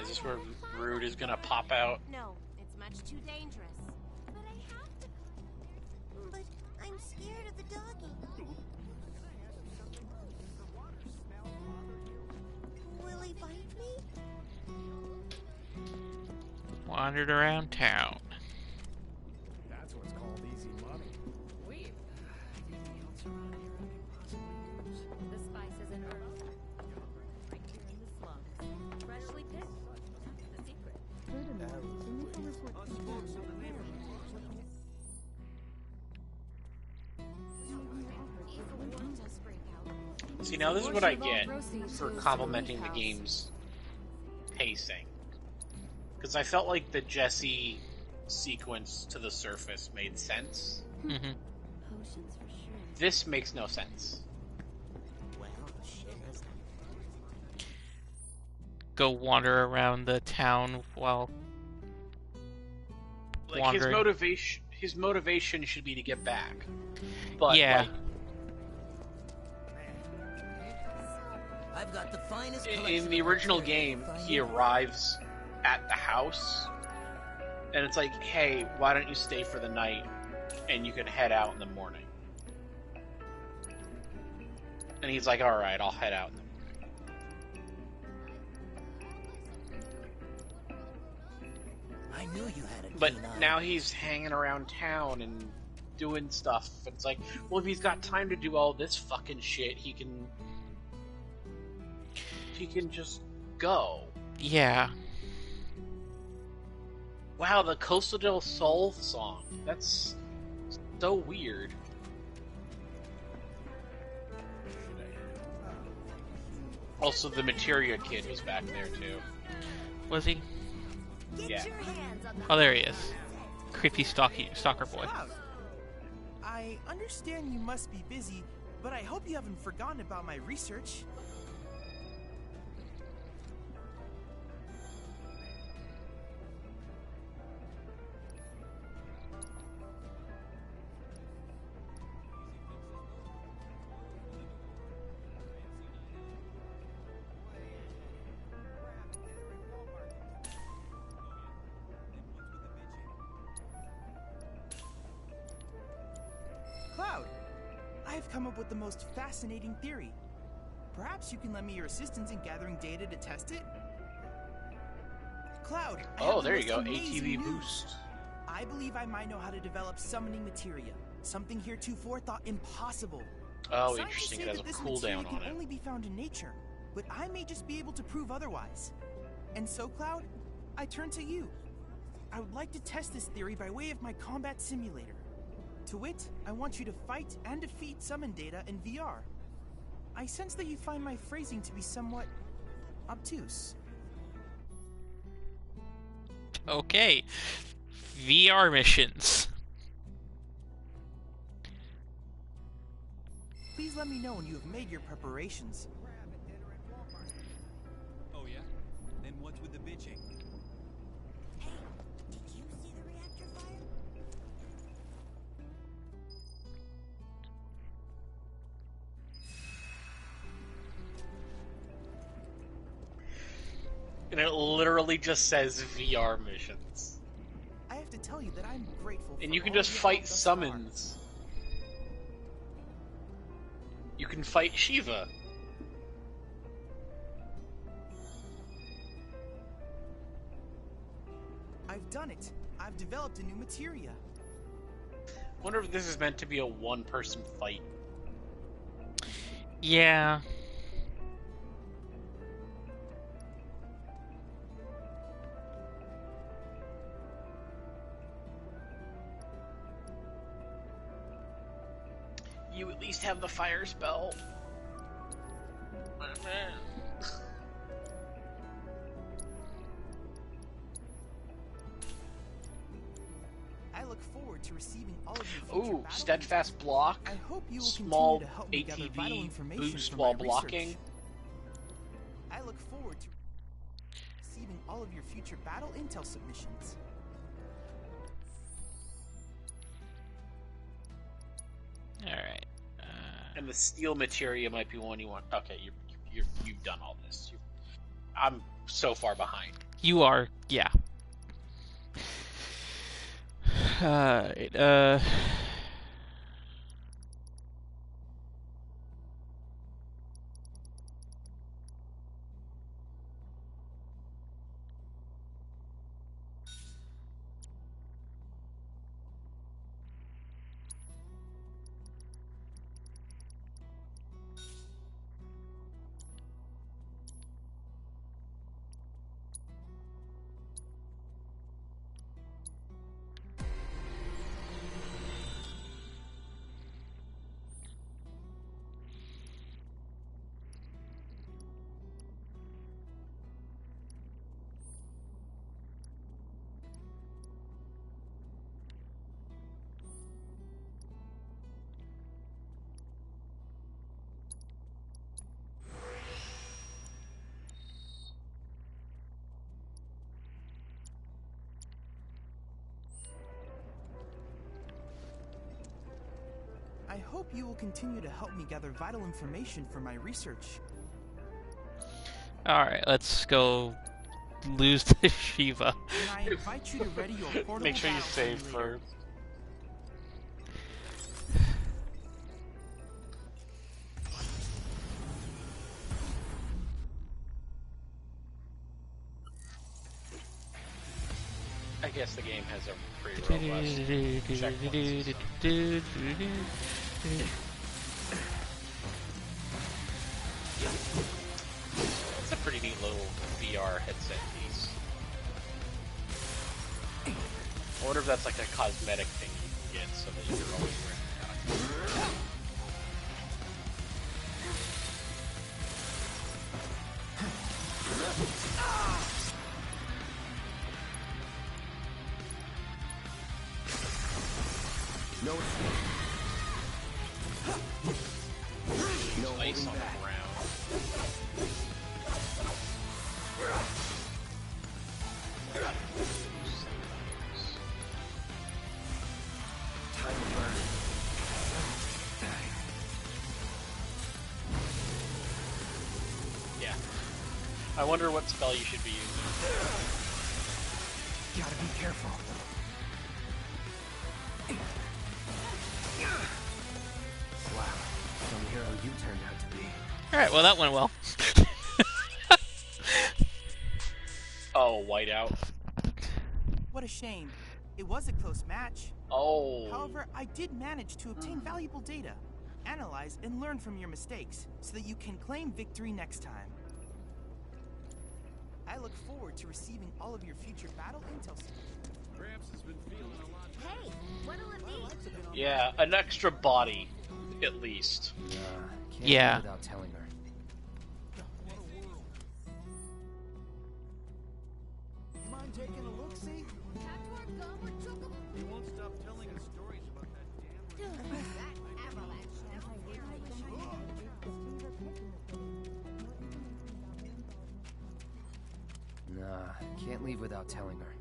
Is this where Rude is gonna pop out? No, it's much too dangerous. But I have to. But I'm scared of the doggy. Will he bite me? Wandered around town. That's what's called easy money. Wait. Anything else around here I could possibly use? The spices and herbs. Right here in the slums. Freshly picked. That's the secret. See, now this is what I get for complimenting the game's pacing. Because I felt like the Jesse sequence to the surface made sense. Mm-hmm. This makes no sense. Go wander around the town while Like wandering. his motivation should be to get back. But Yeah. like, I've got the finest in the original game, he arrives at the house, and it's like, hey, why don't you stay for the night, and you can head out in the morning. And he's like, alright, I'll head out. I knew you had a But keen eye. now he's hanging around town and doing stuff. It's like, well, if he's got time to do all this fucking shit, he can just go. Yeah. Wow, the Costa del Sol song. That's so weird. Also, the Materia kid was back there too. Was he? Yeah. Oh, there he is. Creepy stalker boy. Cloud, I understand you must be busy, but I hope you haven't forgotten about my research. Cloud, I have come up with the most fascinating theory. Perhaps you can lend me your assistance in gathering data to test it? Cloud, I have Oh, the there you most go. amazing ATV news. boost. I believe I might know how to develop summoning materia, something heretofore thought impossible. Oh, Scientists interesting. say It has that a this cooldown materia on can it. only be found in nature, but I may just be able to prove otherwise. And so, Cloud, I turn to you. I would like to test this theory by way of my combat simulator. To wit, I want you to fight and defeat summon data in VR. I sense that you find my phrasing to be somewhat obtuse. Okay. VR missions. Please let me know when you have made your preparations. Oh yeah? Then what's with the bitching? Did you see the reactor fire? And it literally just says VR missions. I have to tell you that I'm grateful. And for you can all just your fight help thus far. summons. You can fight Shiva. I've done it. I've developed a new materia. Wonder if this is meant to be a one-person fight. Yeah. You at least have the fire spell. I look forward to receiving all of your future Ooh, battle steadfast block. I hope you will Small continue to help me gather vital ATV information boost from while my blocking. research. I look forward to receiving all of your future battle intel submissions. Alright. And the steel materia might be one you want. Okay, you've done all this. I'm so far behind. You are, yeah. Alright, I hope you will continue to help me gather vital information for my research. alright, let's go lose to Shiva. And I invite you to ready your portable Make sure you battle save simulator. first. Yes, the game has a pretty robust checkpoint system. It's a pretty neat little VR headset piece. I wonder if that's like a cosmetic thing you can get so that you're always wearing it. No escape. No Ice holding on the back. ground. Time to burn. Yeah. I wonder what spell you should be using. Gotta be careful. Wow, some hero you turned out to be. Alright, well that went well. Oh, whiteout. What a shame. It was a close match. Oh. However, I did manage to obtain valuable data, analyze and learn from your mistakes, so that you can claim victory next time. I look forward to receiving all of your future battle intel. Gramps has been feeling a lot. Hey, what'll it be? Yeah, an extra body, at least. Can't Yeah. live without telling her. You mind taking a look, see? He won't stop telling us stories about that damn Nah, can't leave without telling her.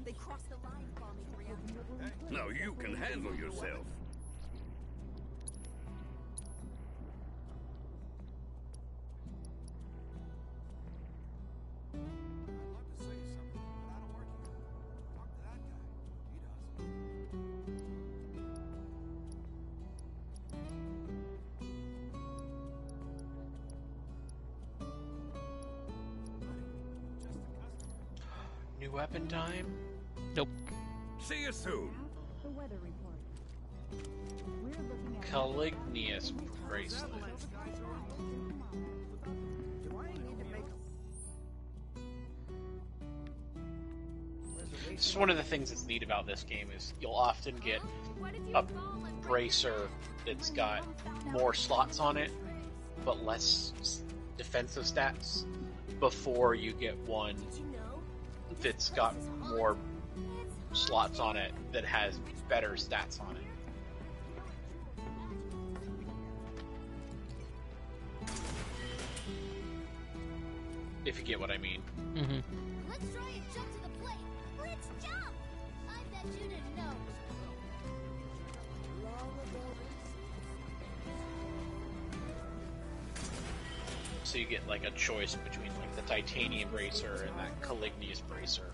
They crossed the line bombing reactor. Now you can handle yourself. I'd love to say something, but I don't work here. Talk to that guy. He does. New weapon time? Nope. See you soon. The weather report. We're looking at Calignius bracelet. This is one of the things that's neat about this game is you'll often get a bracer that's got more slots on it, but less defensive stats, before you get one that's got more slots on it that has better stats on it. If you get what I mean. Mm-hmm. Let's try and jump to the plate. Let's jump! I bet you didn't know. So you get like a choice between like the titanium bracer and that Calignius bracer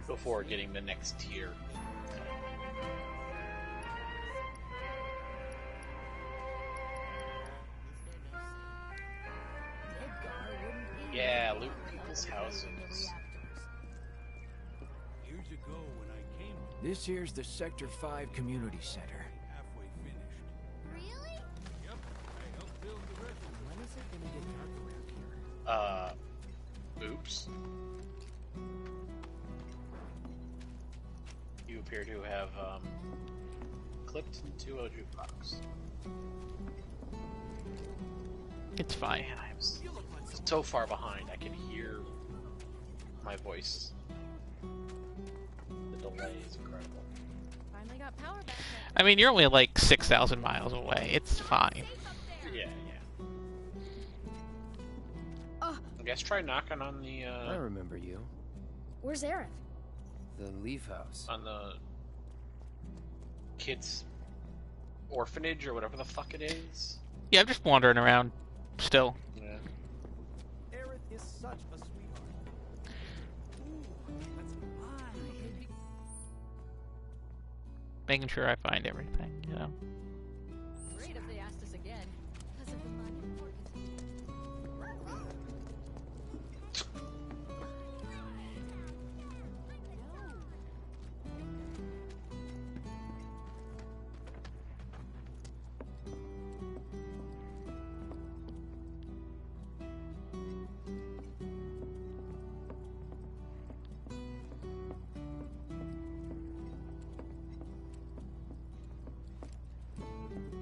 before getting the next tier. Yeah, loot people's houses. Years ago when I came This here's the Sector 5 Community Center. halfway finished. Really? Yep, I helped build the rest of When is it gonna get dark around here? Oops. You appear to have clipped into a jukebox. It's fine. Man, I'm so far behind. I can hear my voice. The delay is incredible. Finally got power back. I mean, you're only like 6,000 miles away. It's fine. Yeah, yeah. I guess try knocking on the I remember you. Where's Aerith? The Leaf House. on the kids' orphanage or whatever the fuck it is. Yeah, I'm just wandering around still. Yeah. Aerith is such a sweetheart. Ooh, that's making sure I find everything, you know. Great if they asked us again. Because of the money or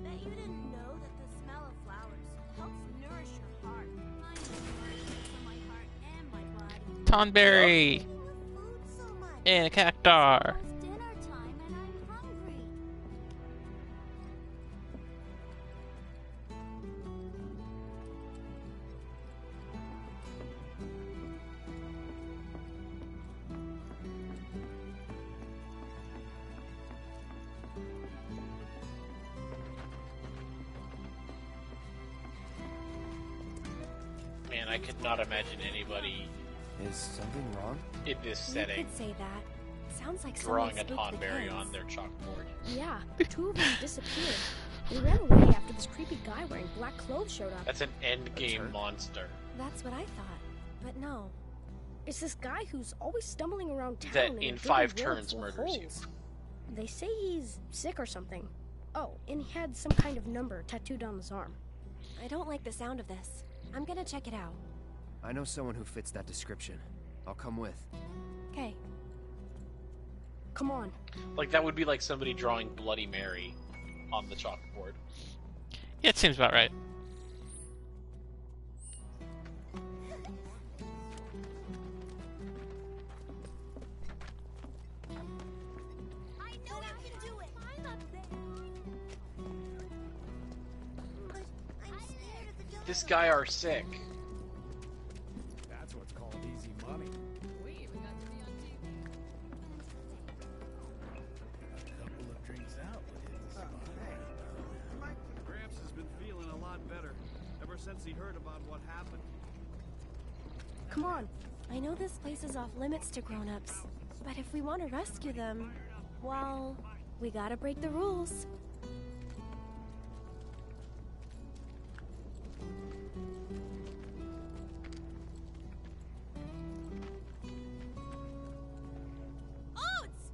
Bet you didn't know that the smell of flowers helps nourish your heart. I know it for my heart and my body. Tonberry! And a cactar! It's dinner time and I'm hungry. Man, I could not imagine anybody Is something wrong? in this You setting could say that. Sounds like drawing a someone spooked the Tonberry kids. on their chalkboard. Yeah, two of them disappeared. They ran away after this creepy guy wearing black clothes showed up. That's an endgame monster. That's what I thought. But no. It's this guy who's always stumbling around town That in in a 5 dirty world turns full of murders you. holes. They say he's sick or something. Oh, and he had some kind of number tattooed on his arm. I don't like the sound of this. I'm gonna check it out. I know someone who fits that description. I'll come with. Okay. Come on. Like, that would be like somebody drawing Bloody Mary on the chalkboard. Yeah, it seems about right. I know you can do it. I'm up there. But I'm scared of the dog. This guy are sick. That's what's called easy money. we even got to be on TV. A couple of drinks out would hit the spot. Gramps has been feeling a lot better ever since he heard about what happened. Come on. I know this place is off limits to grown-ups, but if we want to rescue them, well, we gotta break the rules. Oats!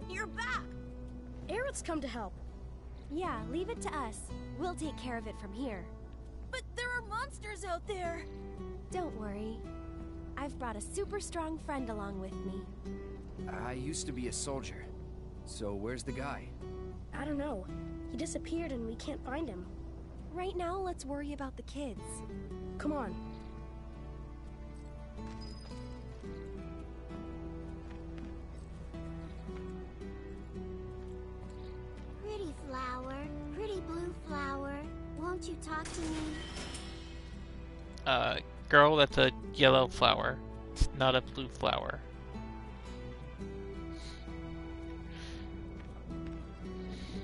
You're back! Aerith's come to help. Yeah, leave it to us. We'll take care of it from here. But there are monsters out there! Don't worry. I've brought a super strong friend along with me. I used to be a soldier. So where's the guy? I don't know. He disappeared and we can't find him. Right now, let's worry about the kids. Come on. Pretty flower, pretty blue flower. Won't you talk to me? Girl, that's a yellow flower. It's not a blue flower.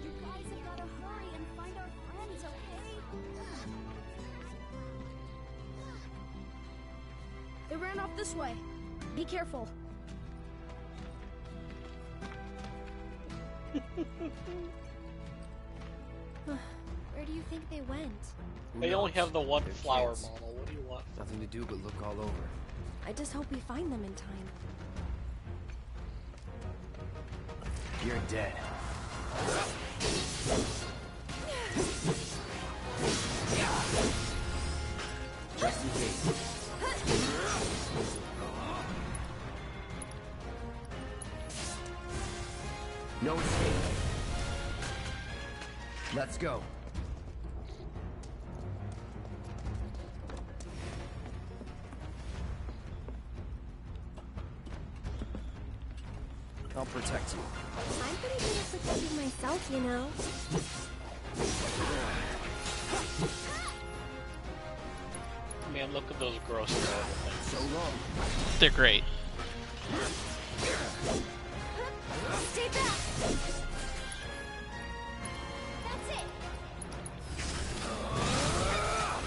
You guys have got to hurry and find our friends, okay? They ran off this way. Be careful. Where do you think they went? Who They only knows? have the one They're flower kids. model. What do you want? Nothing to do but look all over. I just hope we find them in time. You're dead. Just in case. No escape. Let's go. I'll protect you. I'm pretty good at protecting myself, you know. Man, look at those gross things. So long. They're great. Stay back! That's it!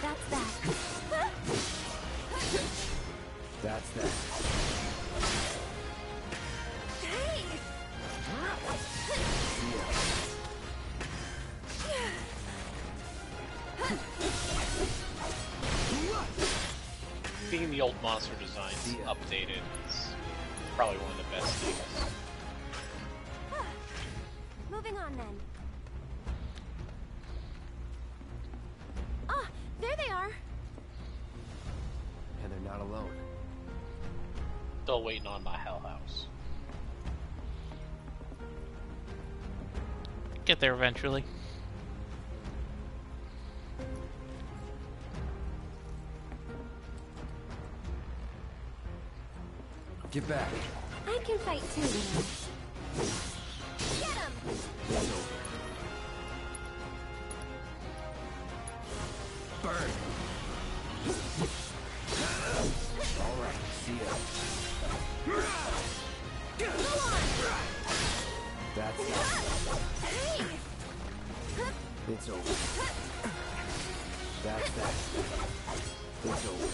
That's that. That's that. Hey! keeping the old monster designs updated is probably one of the best things. Moving on then. Ah, there they are. And they're not alone. Still waiting on my Hell House. Get there eventually. Get back. I can fight too. Get him! It's over. Burn. All right, see ya. Go on! That's it. Hey! It's over. That's that. It's over.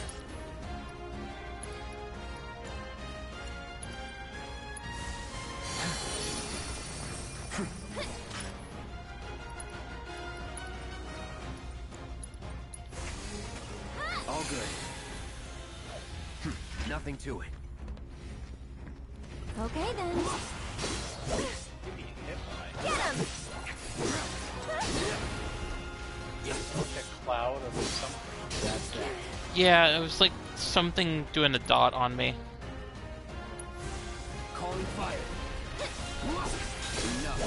All good. Nothing to it. Okay then. Get him! Like a cloud or something. That's that. Yeah, it was like something doing a dot on me. Calling fire. Enough.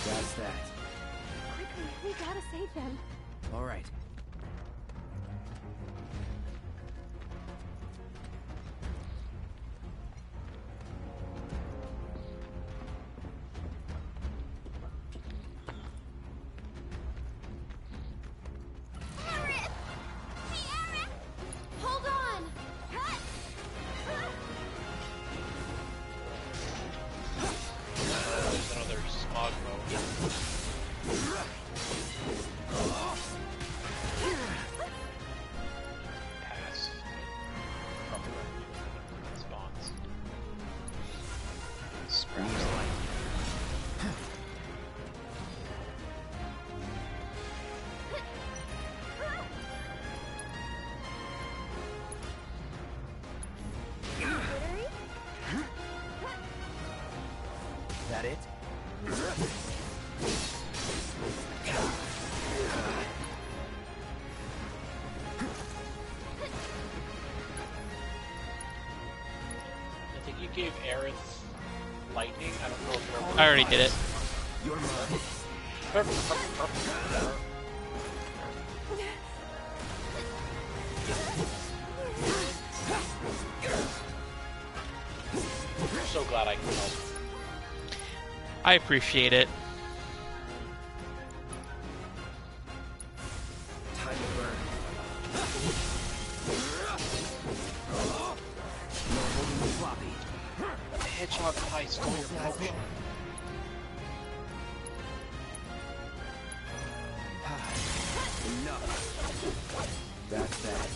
That's that. Quickly, we gotta save them. All right. Hold on! There's another smog mode. Pass. Probably spawns. Scraps light. That it? I think you gave Aerith lightning. I don't know if you're I already did it. You're mine. I'm so glad I can help. I appreciate it. Time to burn. No holding the floppy. The hedgehog pie stole your potion. Enough. That's that.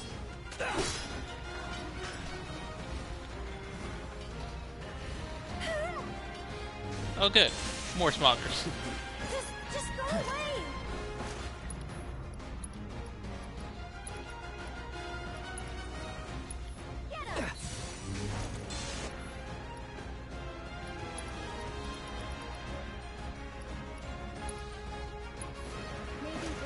Oh good. More smoggers. Just go away! Get him! Maybe this?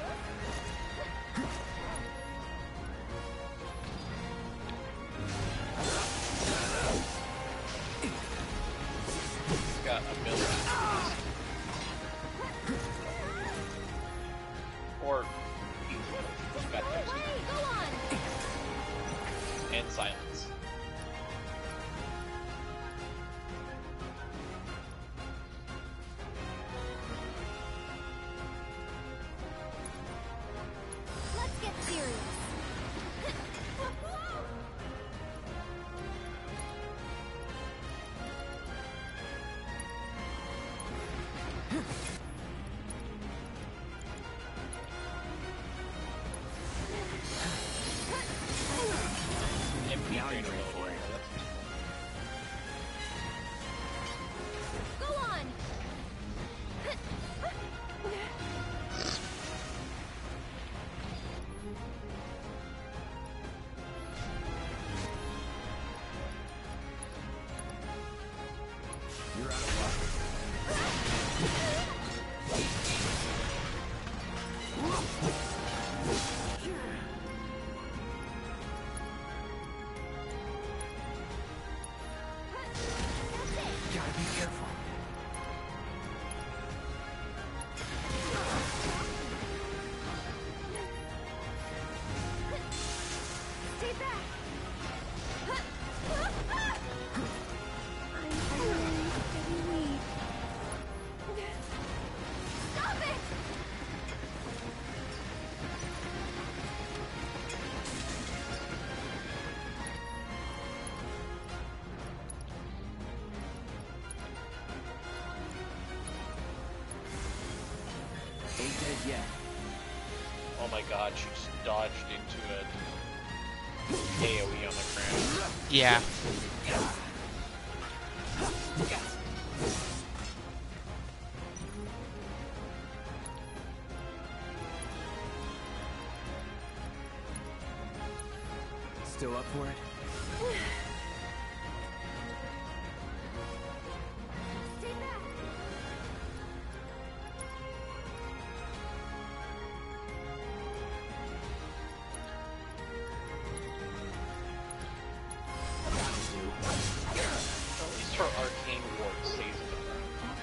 Got a million. Or got those. Go on! And silence. Let's get serious. Be careful. Stay back! Stop it! Ain't dead yet. Oh my god, she just dodged into a AoE on the ground. Yeah. Still up for it? Stay back! At least her arcane ward stays in the ground.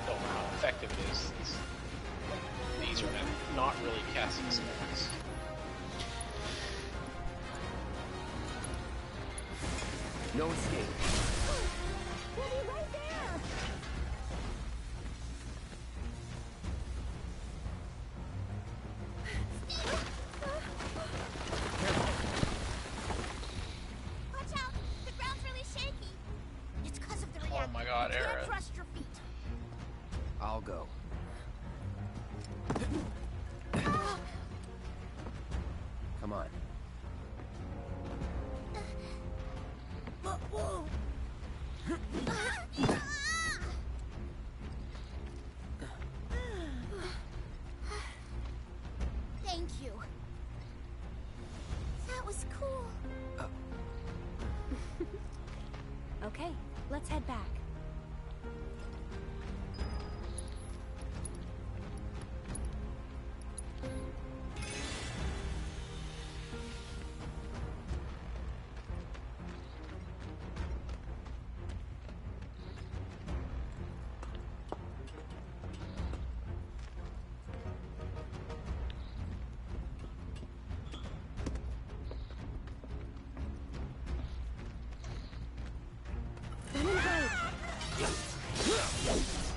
Don't know how effective it is. These are not really casting spells. No escape. We'll be right there! Watch out! The ground's really shaky. It's because of the Oh reactor. my god, You can't Aerith. trust your feet. I'll go. Come on. Whoa. Thank you. That was cool. Okay, let's head back.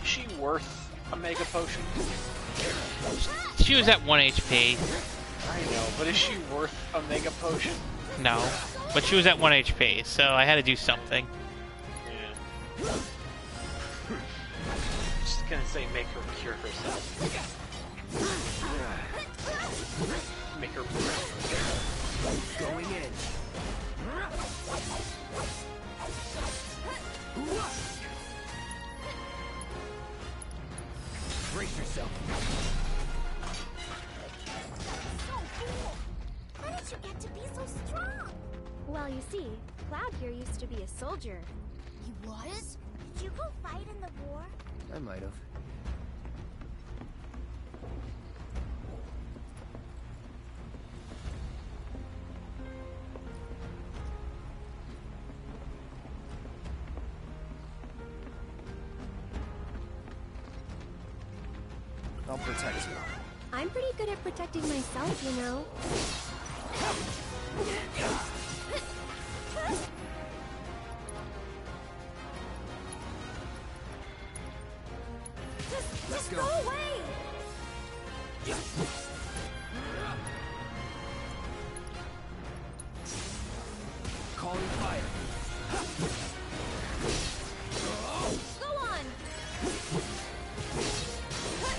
Is she worth a mega potion? She was at 1 HP. I know, but is she worth a mega potion? No. But she was at 1 HP, so I had to do something. Yeah. Just gonna say make her cure herself. Make her Going in. Brace yourself. So cool. How did you get to be so strong? Well, you see, Cloud here used to be a soldier. He was? Did you go fight in the war? I might have. I'll protect you. I'm pretty good at protecting myself, you know. Just go away! Calling fire. Go on!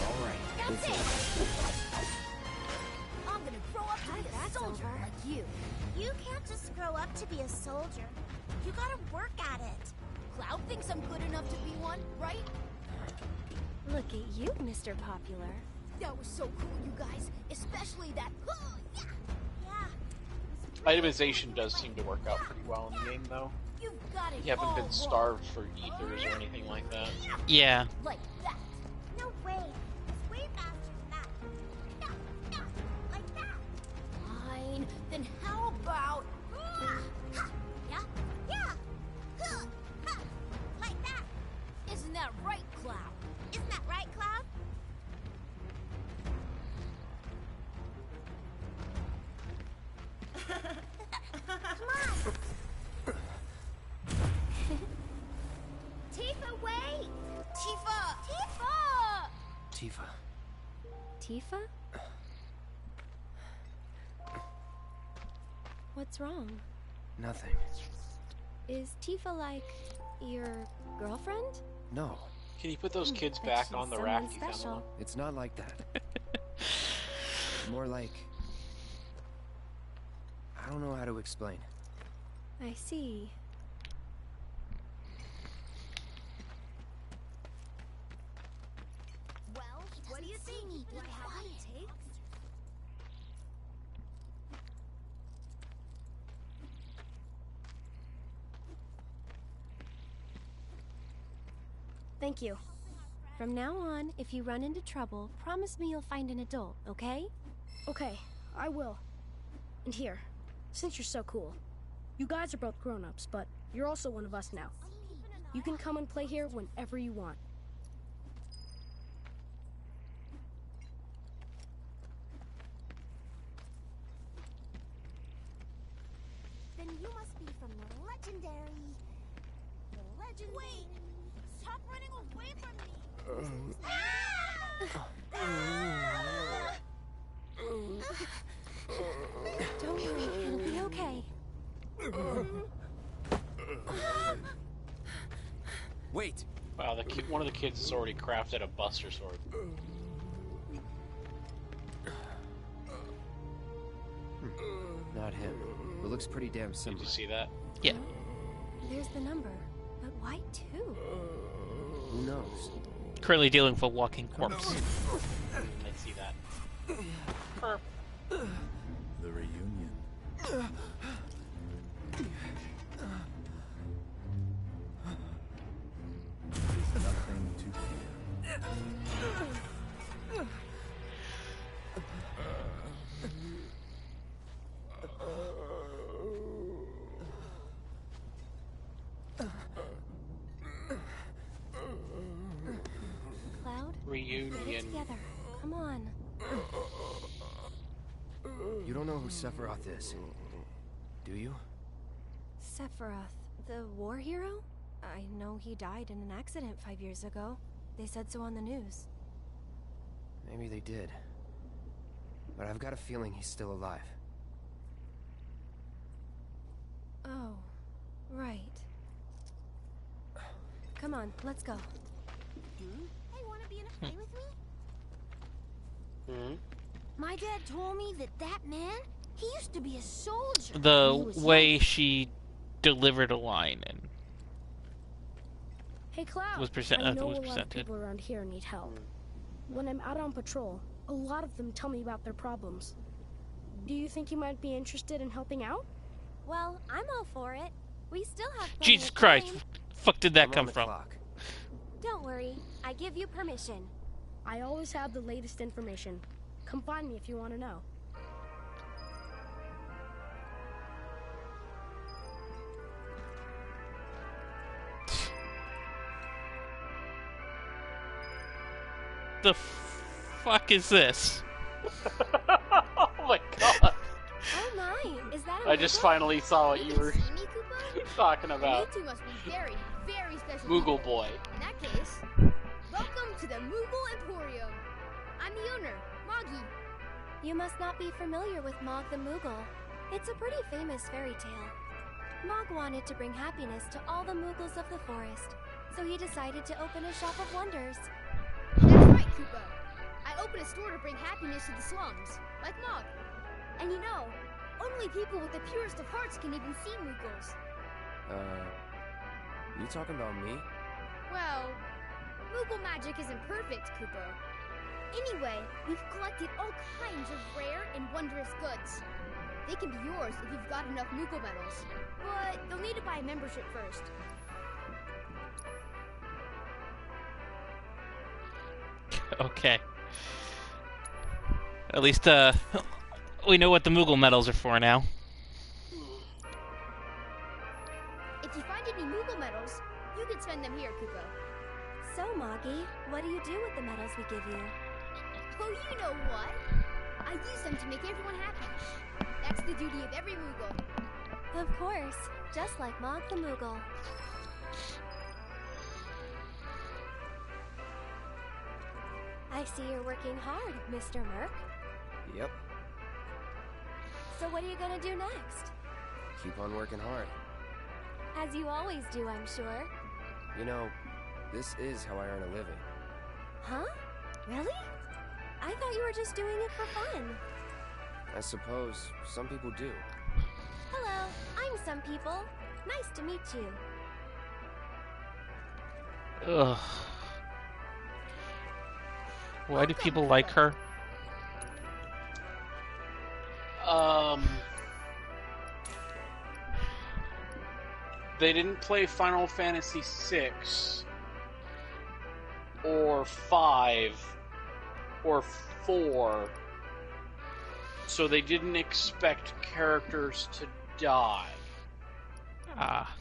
All right. That's it! I'm gonna grow up to be a soldier like you. You can't just grow up to be a soldier. You gotta work at it. Cloud thinks I'm good enough to be one, right? Look at you, Mr. Popular. That was so cool, you guys. Especially that. Oh, yeah. Itemization does seem to work out pretty well in the game, though. You've got it You haven't all been wrong. starved for ethers or anything like that. Yeah. Like that. No way. It's way faster than that. No, no, like that. Fine. Then how about? Yeah. Tifa? What's wrong? Nothing. Is Tifa like your girlfriend? No. Can you put those kids But back she's on the someone raft you found them special. on? It's not like that. More like... I don't know how to explain. I see. Well, what do you think? Do I have what it takes? Thank you. From now on, if you run into trouble, promise me you'll find an adult, okay? Okay, I will. And here, since you're so cool, you guys are both grown-ups, but you're also one of us now. You can come and play here whenever you want. Then you must be from the legendary... Wait! Stop running away from me! Don't worry, it'll be okay. Wait! Wow, one of the kids has already crafted a Buster Sword. Not him. It looks pretty damn similar. Did you see that? Yeah. There's the number, but why two? Who knows? Currently dealing with a walking corpse. I see that. Perp. The reunion. There's nothing to fear. Cloud? Get it Reunion. together. Come on. You don't know who Sephiroth is, do you? Sephiroth, the war hero? I know he died in an accident 5 years ago. They said so on the news. Maybe they did. But I've got a feeling he's still alive. Oh, right. Come on, let's go. Hey, wanna be in a play with me? Hmm? My dad told me that man, he used to be a soldier. The when he was way young. she delivered a line and Hey, Cloud. was I know was a lot of presented. people around here need help. When I'm out on patrol, a lot of them tell me about their problems. Do you think you might be interested in helping out? Well, I'm all for it. We still have plenty Jesus of Christ, time. fuck did that I'm come on the from? clock. Don't worry, I give you permission. I always have the latest information. Come find me if you want to know. The fuck is this? Oh my god! Oh my, is that a I just Moogle? finally saw what you were See me, Koopa? talking about. You two must be very, very special Moogle people. Boy. In that case, welcome to the Moogle Emporium. I'm the owner, Moggy. You must not be familiar with Mog the Moogle. It's a pretty famous fairy tale. Mog wanted to bring happiness to all the Moogles of the forest, so he decided to open a shop of wonders. That's right, Koopa. I opened a store to bring happiness to the slums, like Mog. And you know, only people with the purest of hearts can even see Moogles. You talking about me? Well, Moogle magic isn't perfect, Koopa. Anyway, we've collected all kinds of rare and wondrous goods. They can be yours if you've got enough Moogle medals. But you'll need to buy a membership first. Okay. At least, we know what the Moogle medals are for now. If you find any Moogle medals, you can spend them here, Koopa. So, Moggy, what do you do with the medals we give you? Oh, you know what? I use them to make everyone happy. That's the duty of every Moogle. Of course, just like Mog the Moogle. I I see you're working hard, Mr. Merc. Yep, So what are you gonna do next? keep on working hard. As you always do, I'm sure. You know, this is how I earn a living. Huh? Really? I thought you were just doing it for fun. I suppose some people do. Hello, I'm some people. Nice to meet you. Ugh. Why do people like her? They didn't play Final Fantasy VI or 5 or 4, so they didn't expect characters to die. Ah.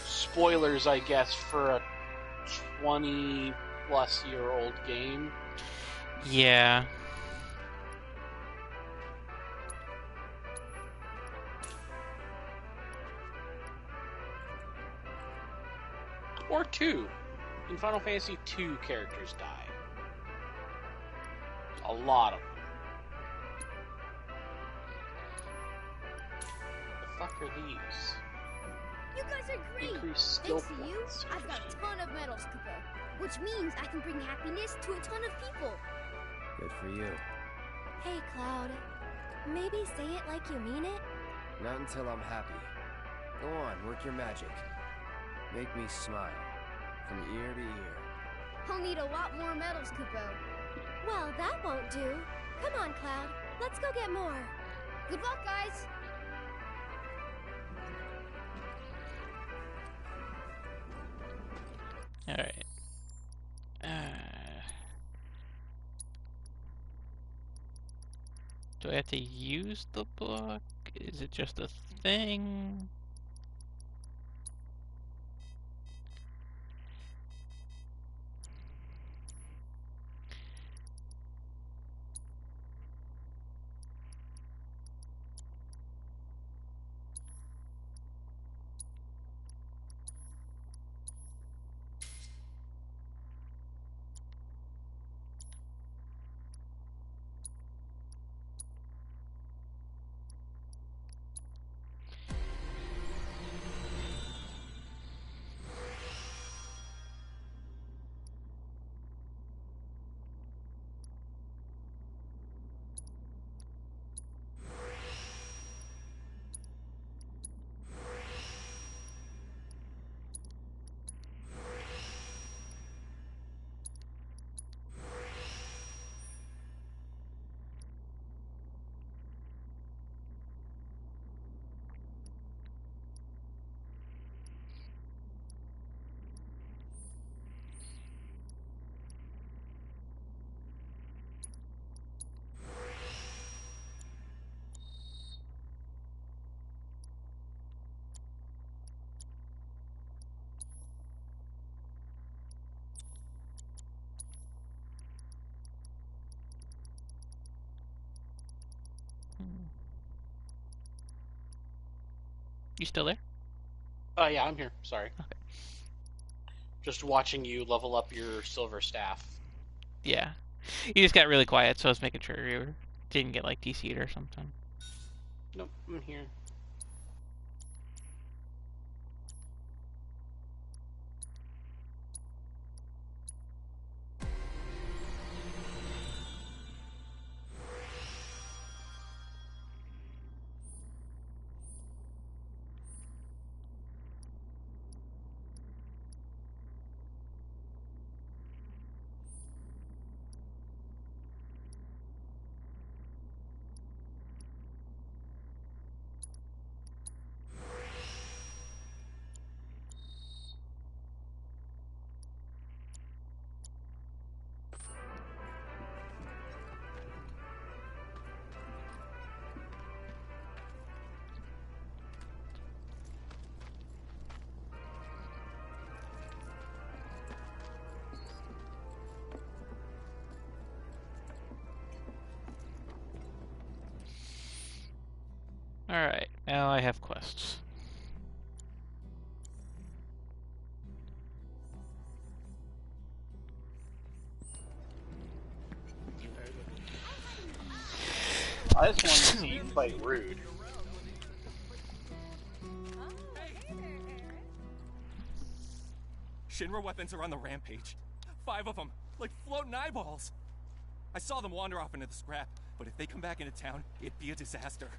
Spoilers, I guess, for a 20-plus-year-old game. Yeah. Or 2. In Final Fantasy 2, characters die. A lot of them. The fuck are these? You guys are great! Increase skill Thanks to you, points. I've got a ton of medals, Kupo. Which means I can bring happiness to a ton of people. Good for you. Hey, Cloud. Maybe say it like you mean it? Not until I'm happy. Go on, work your magic. Make me smile. From ear to ear. I'll need a lot more medals, Kupo. Well, that won't do. Come on, Cloud. Let's go get more. Good luck, guys! Alright. Do I have to use the book? Is it just a thing? You still there? Yeah, I'm here. Sorry. Okay. Just watching you level up your silver staff. Yeah. You just got really quiet, so I was making sure you didn't get like DC'd or something. Nope, I'm here. Alright, now I have quests. I just wanted to see you fight Rude. Shinra weapons are on the rampage. 5 of them, like floating eyeballs. I saw them wander off into the scrap, but if they come back into town, it'd be a disaster.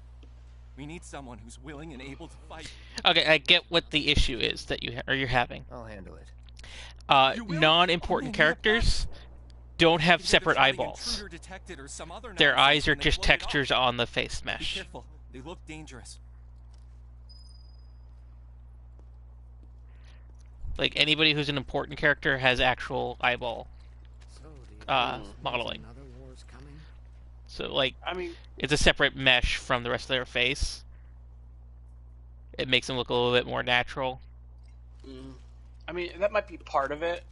We need someone who's willing and able to fight. Okay, I get what the issue is that you're having. I'll handle it. Non-important characters don't have separate eyeballs. Their eyes are just textures on the face mesh. Be careful. They look dangerous. Like, anybody who's an important character has actual eyeball modeling. So, like, I mean, it's a separate mesh from the rest of their face. It makes them look a little bit more natural. I mean, that might be part of it.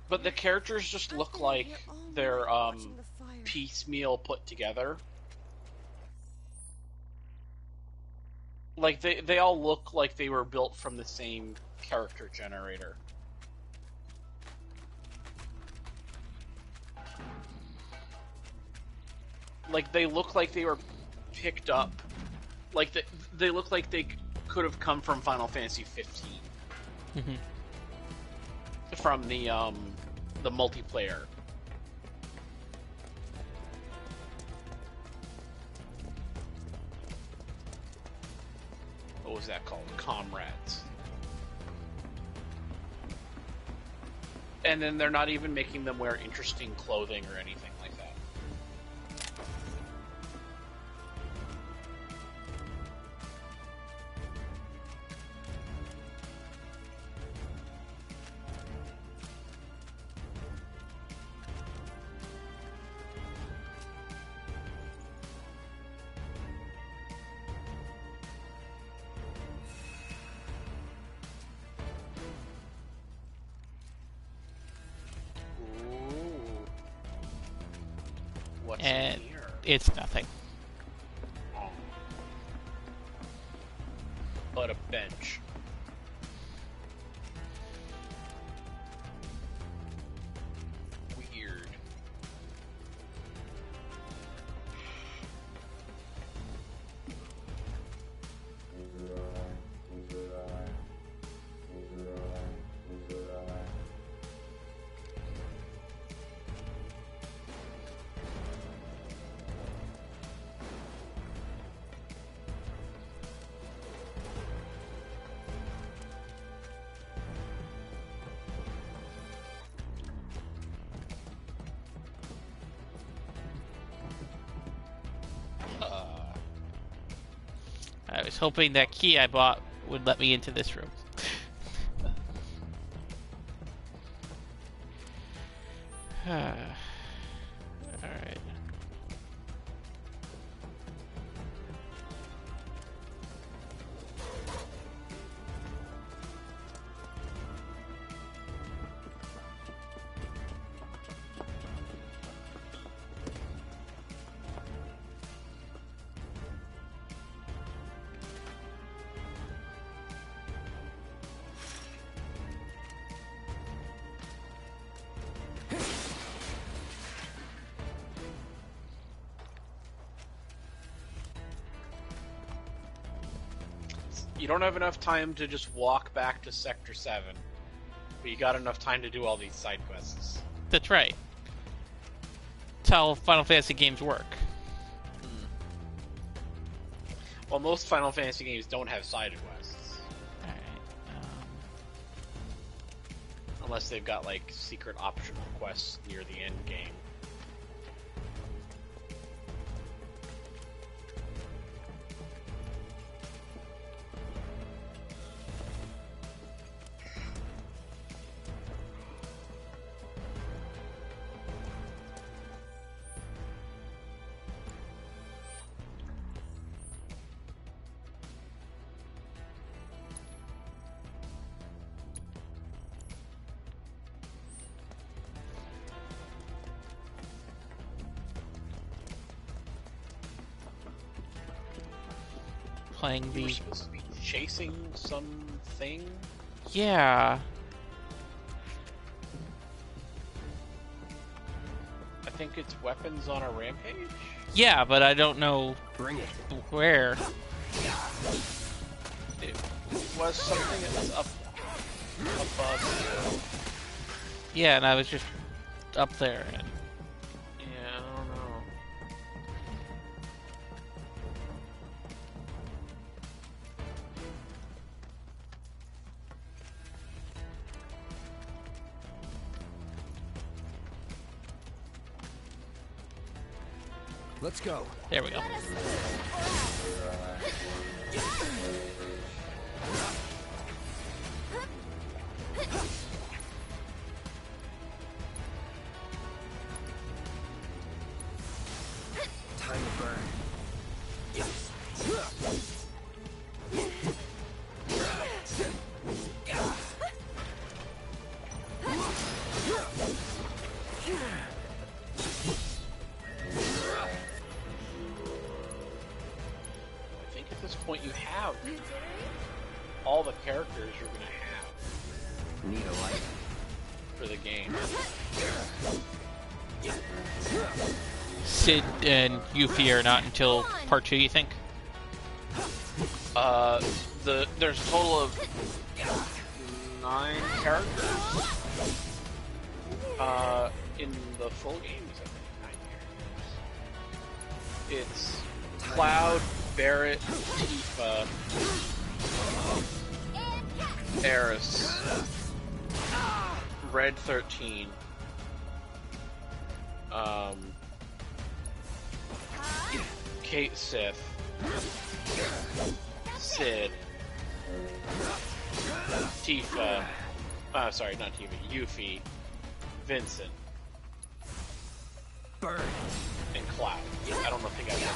But the characters just look like they're piecemeal put together. Like, they all look like they were built from the same character generator. Like, they look like they were picked up. Like, they look like they could have come from Final Fantasy 15. From the multiplayer. What was that called? Comrades. And then they're not even making them wear interesting clothing or anything like that. And it's nothing. But a bench. Weird. I was hoping that key I bought would let me into this room. Alright. You don't have enough time to just walk back to Sector 7, but you got enough time to do all these side quests. That's right. That's how Final Fantasy games work. Well, most Final Fantasy games don't have side quests. Alright. Unless they've got, like, secret optional quests near the end game. Playing You were the... supposed to be chasing something? Yeah. I think it's weapons on a rampage? Yeah, but I don't know where. It was something that was up above you. Yeah, and I was just up there. And... Yeah, I don't know. Let's go. There we go. Time to burn. I think at this point you have all the characters you're going to have. Need a light for the game. Sid and Yuffie are not until part 2, you think? There's a total of 9 characters. In the full game, is I think 9 characters. It's Cloud, Barrett, Tifa, Eris, Red 13, Kate Sith, Sid, Tifa, sorry, not Tifa, Yuffie, Vincent, burn, and Cloud. I don't think I've had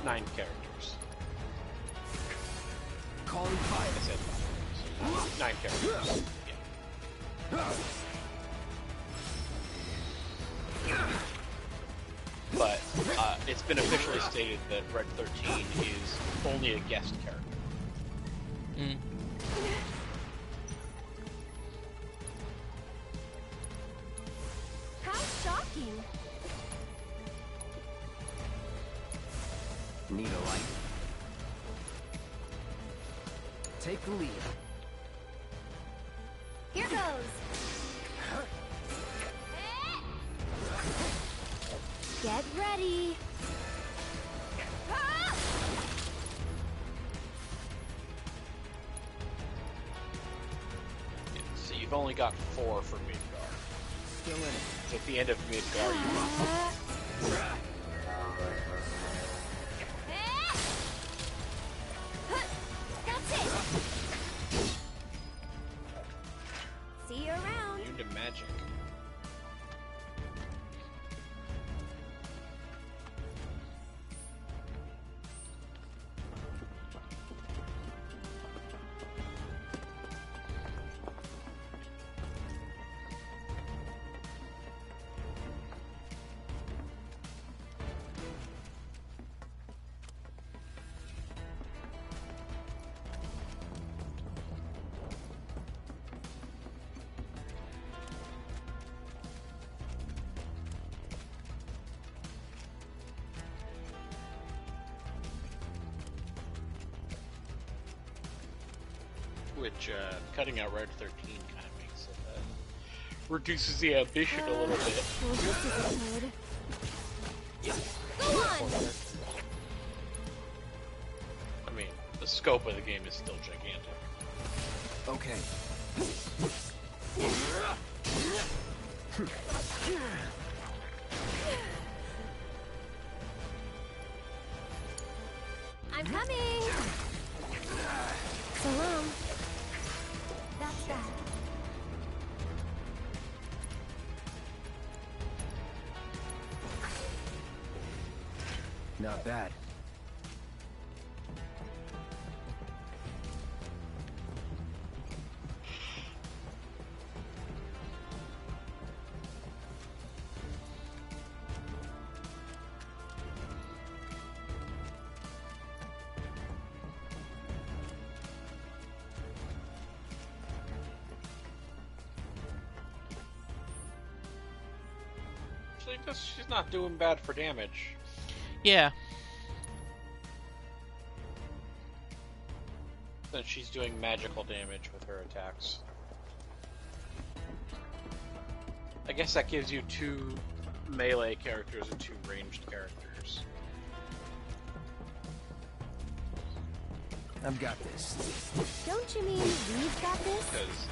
9 characters. Calling fire. I said 5. 9 characters. Yeah. But it's been officially stated that Red 13 is only a guest character. Mm. How shocking! Need a light. Take the lead. Here goes! Get ready! So you've only got 4 for Midgar. Still in it. So at the end of Midgar, That's it! See you around! immune to magic. Which, cutting out Red 13 kind of makes it, reduces the ambition a little bit. Well, this isn't good. Go on! I mean, the scope of the game is still gigantic. Okay. I'm coming! So long. That's that. Not bad. she's not doing bad for damage. Yeah. Then she's doing magical damage with her attacks. I guess that gives you 2 melee characters and 2 ranged characters. I've got this. Don't you mean we've got this? Because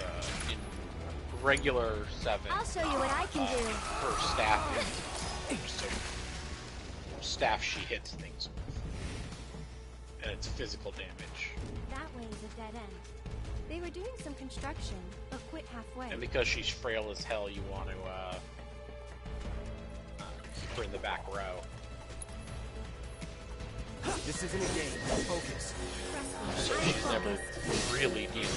in regular 7, I'll show you what I can do. her staff is just a staff she hits things with. And it's physical damage. That way is a dead end. They were doing some construction, but quit halfway. And because she's frail as hell, you want to keep her in the back row. This isn't a game. Focus. So she's never really dealing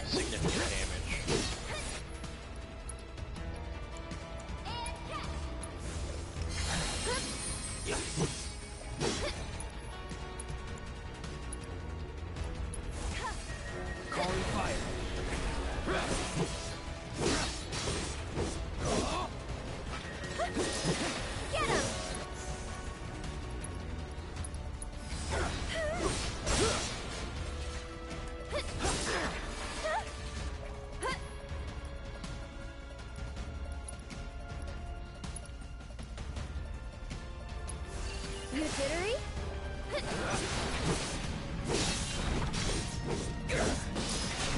significant damage. Calling fire. Get him! You jittery?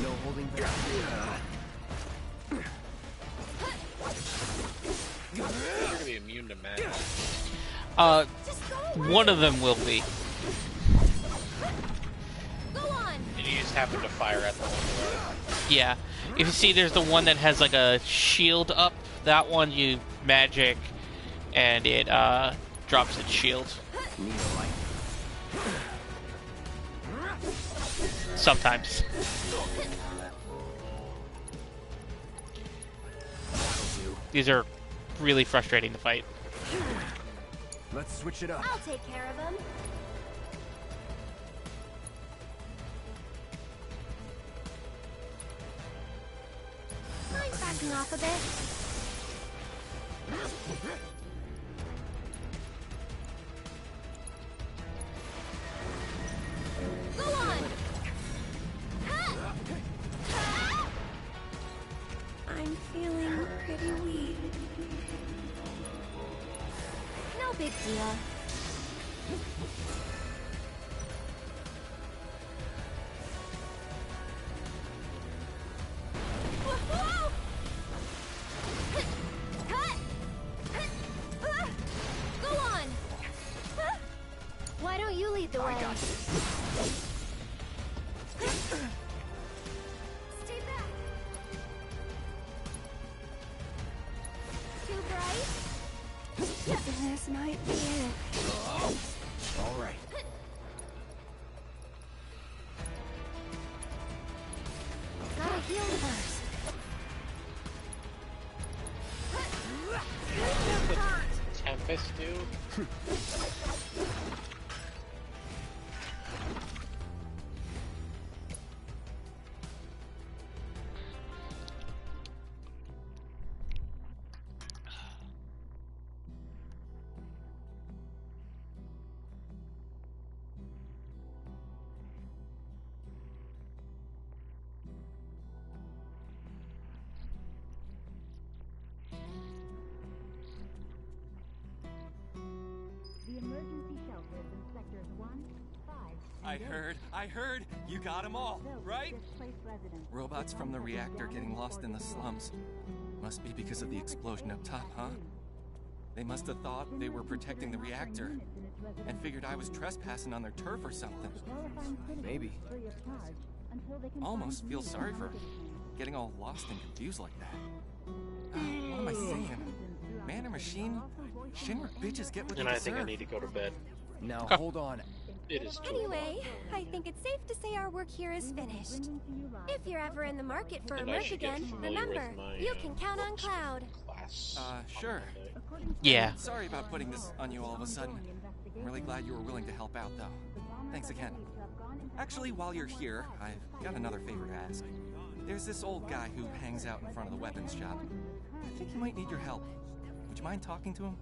No holding back. You're gonna be immune to magic. One of them will be. Go on! And you just happen to fire at the one. Yeah. If you see, there's the one that has like a shield up. That one you magic, and it drops its shield. Sometimes. These are really frustrating to fight. Let's switch it up. I'll take care of him. Mind backing off a bit? Go on! I'm feeling pretty weak. No big deal. Go on! Why don't you lead the way? Stay back! Too bright? This might be it. All right. Gotta heal first. Tempest do? The emergency shelters in sectors 1, 5, I heard, you got them all, right? Robots from the reactor getting lost in the slums. Must be because of the explosion up top, huh? They must have thought they were protecting the reactor and figured I was trespassing on their turf or something. Maybe. Almost feel sorry for getting all lost and confused like that. What am I saying? Man or machine? Shouldn't bitches get what they And I deserve? think I need to go to bed. Now hold on. It is too Anyway, I think it's safe to say our work here is finished. If you're ever in the market for a And I merc should get again, familiar with remember, my, you can count on Cloud. class. Sure. Yeah. Sorry about putting this on you all of a sudden. I'm really glad you were willing to help out, though. Thanks again. Actually, while you're here, I've got another favor to ask. There's this old guy who hangs out in front of the weapons shop. I think he might need your help. Would you mind talking to him?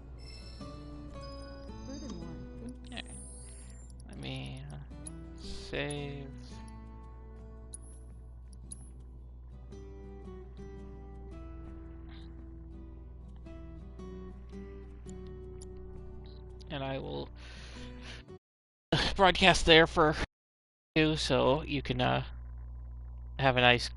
Okay. Let me save. And I will broadcast there for you, so you can have a nice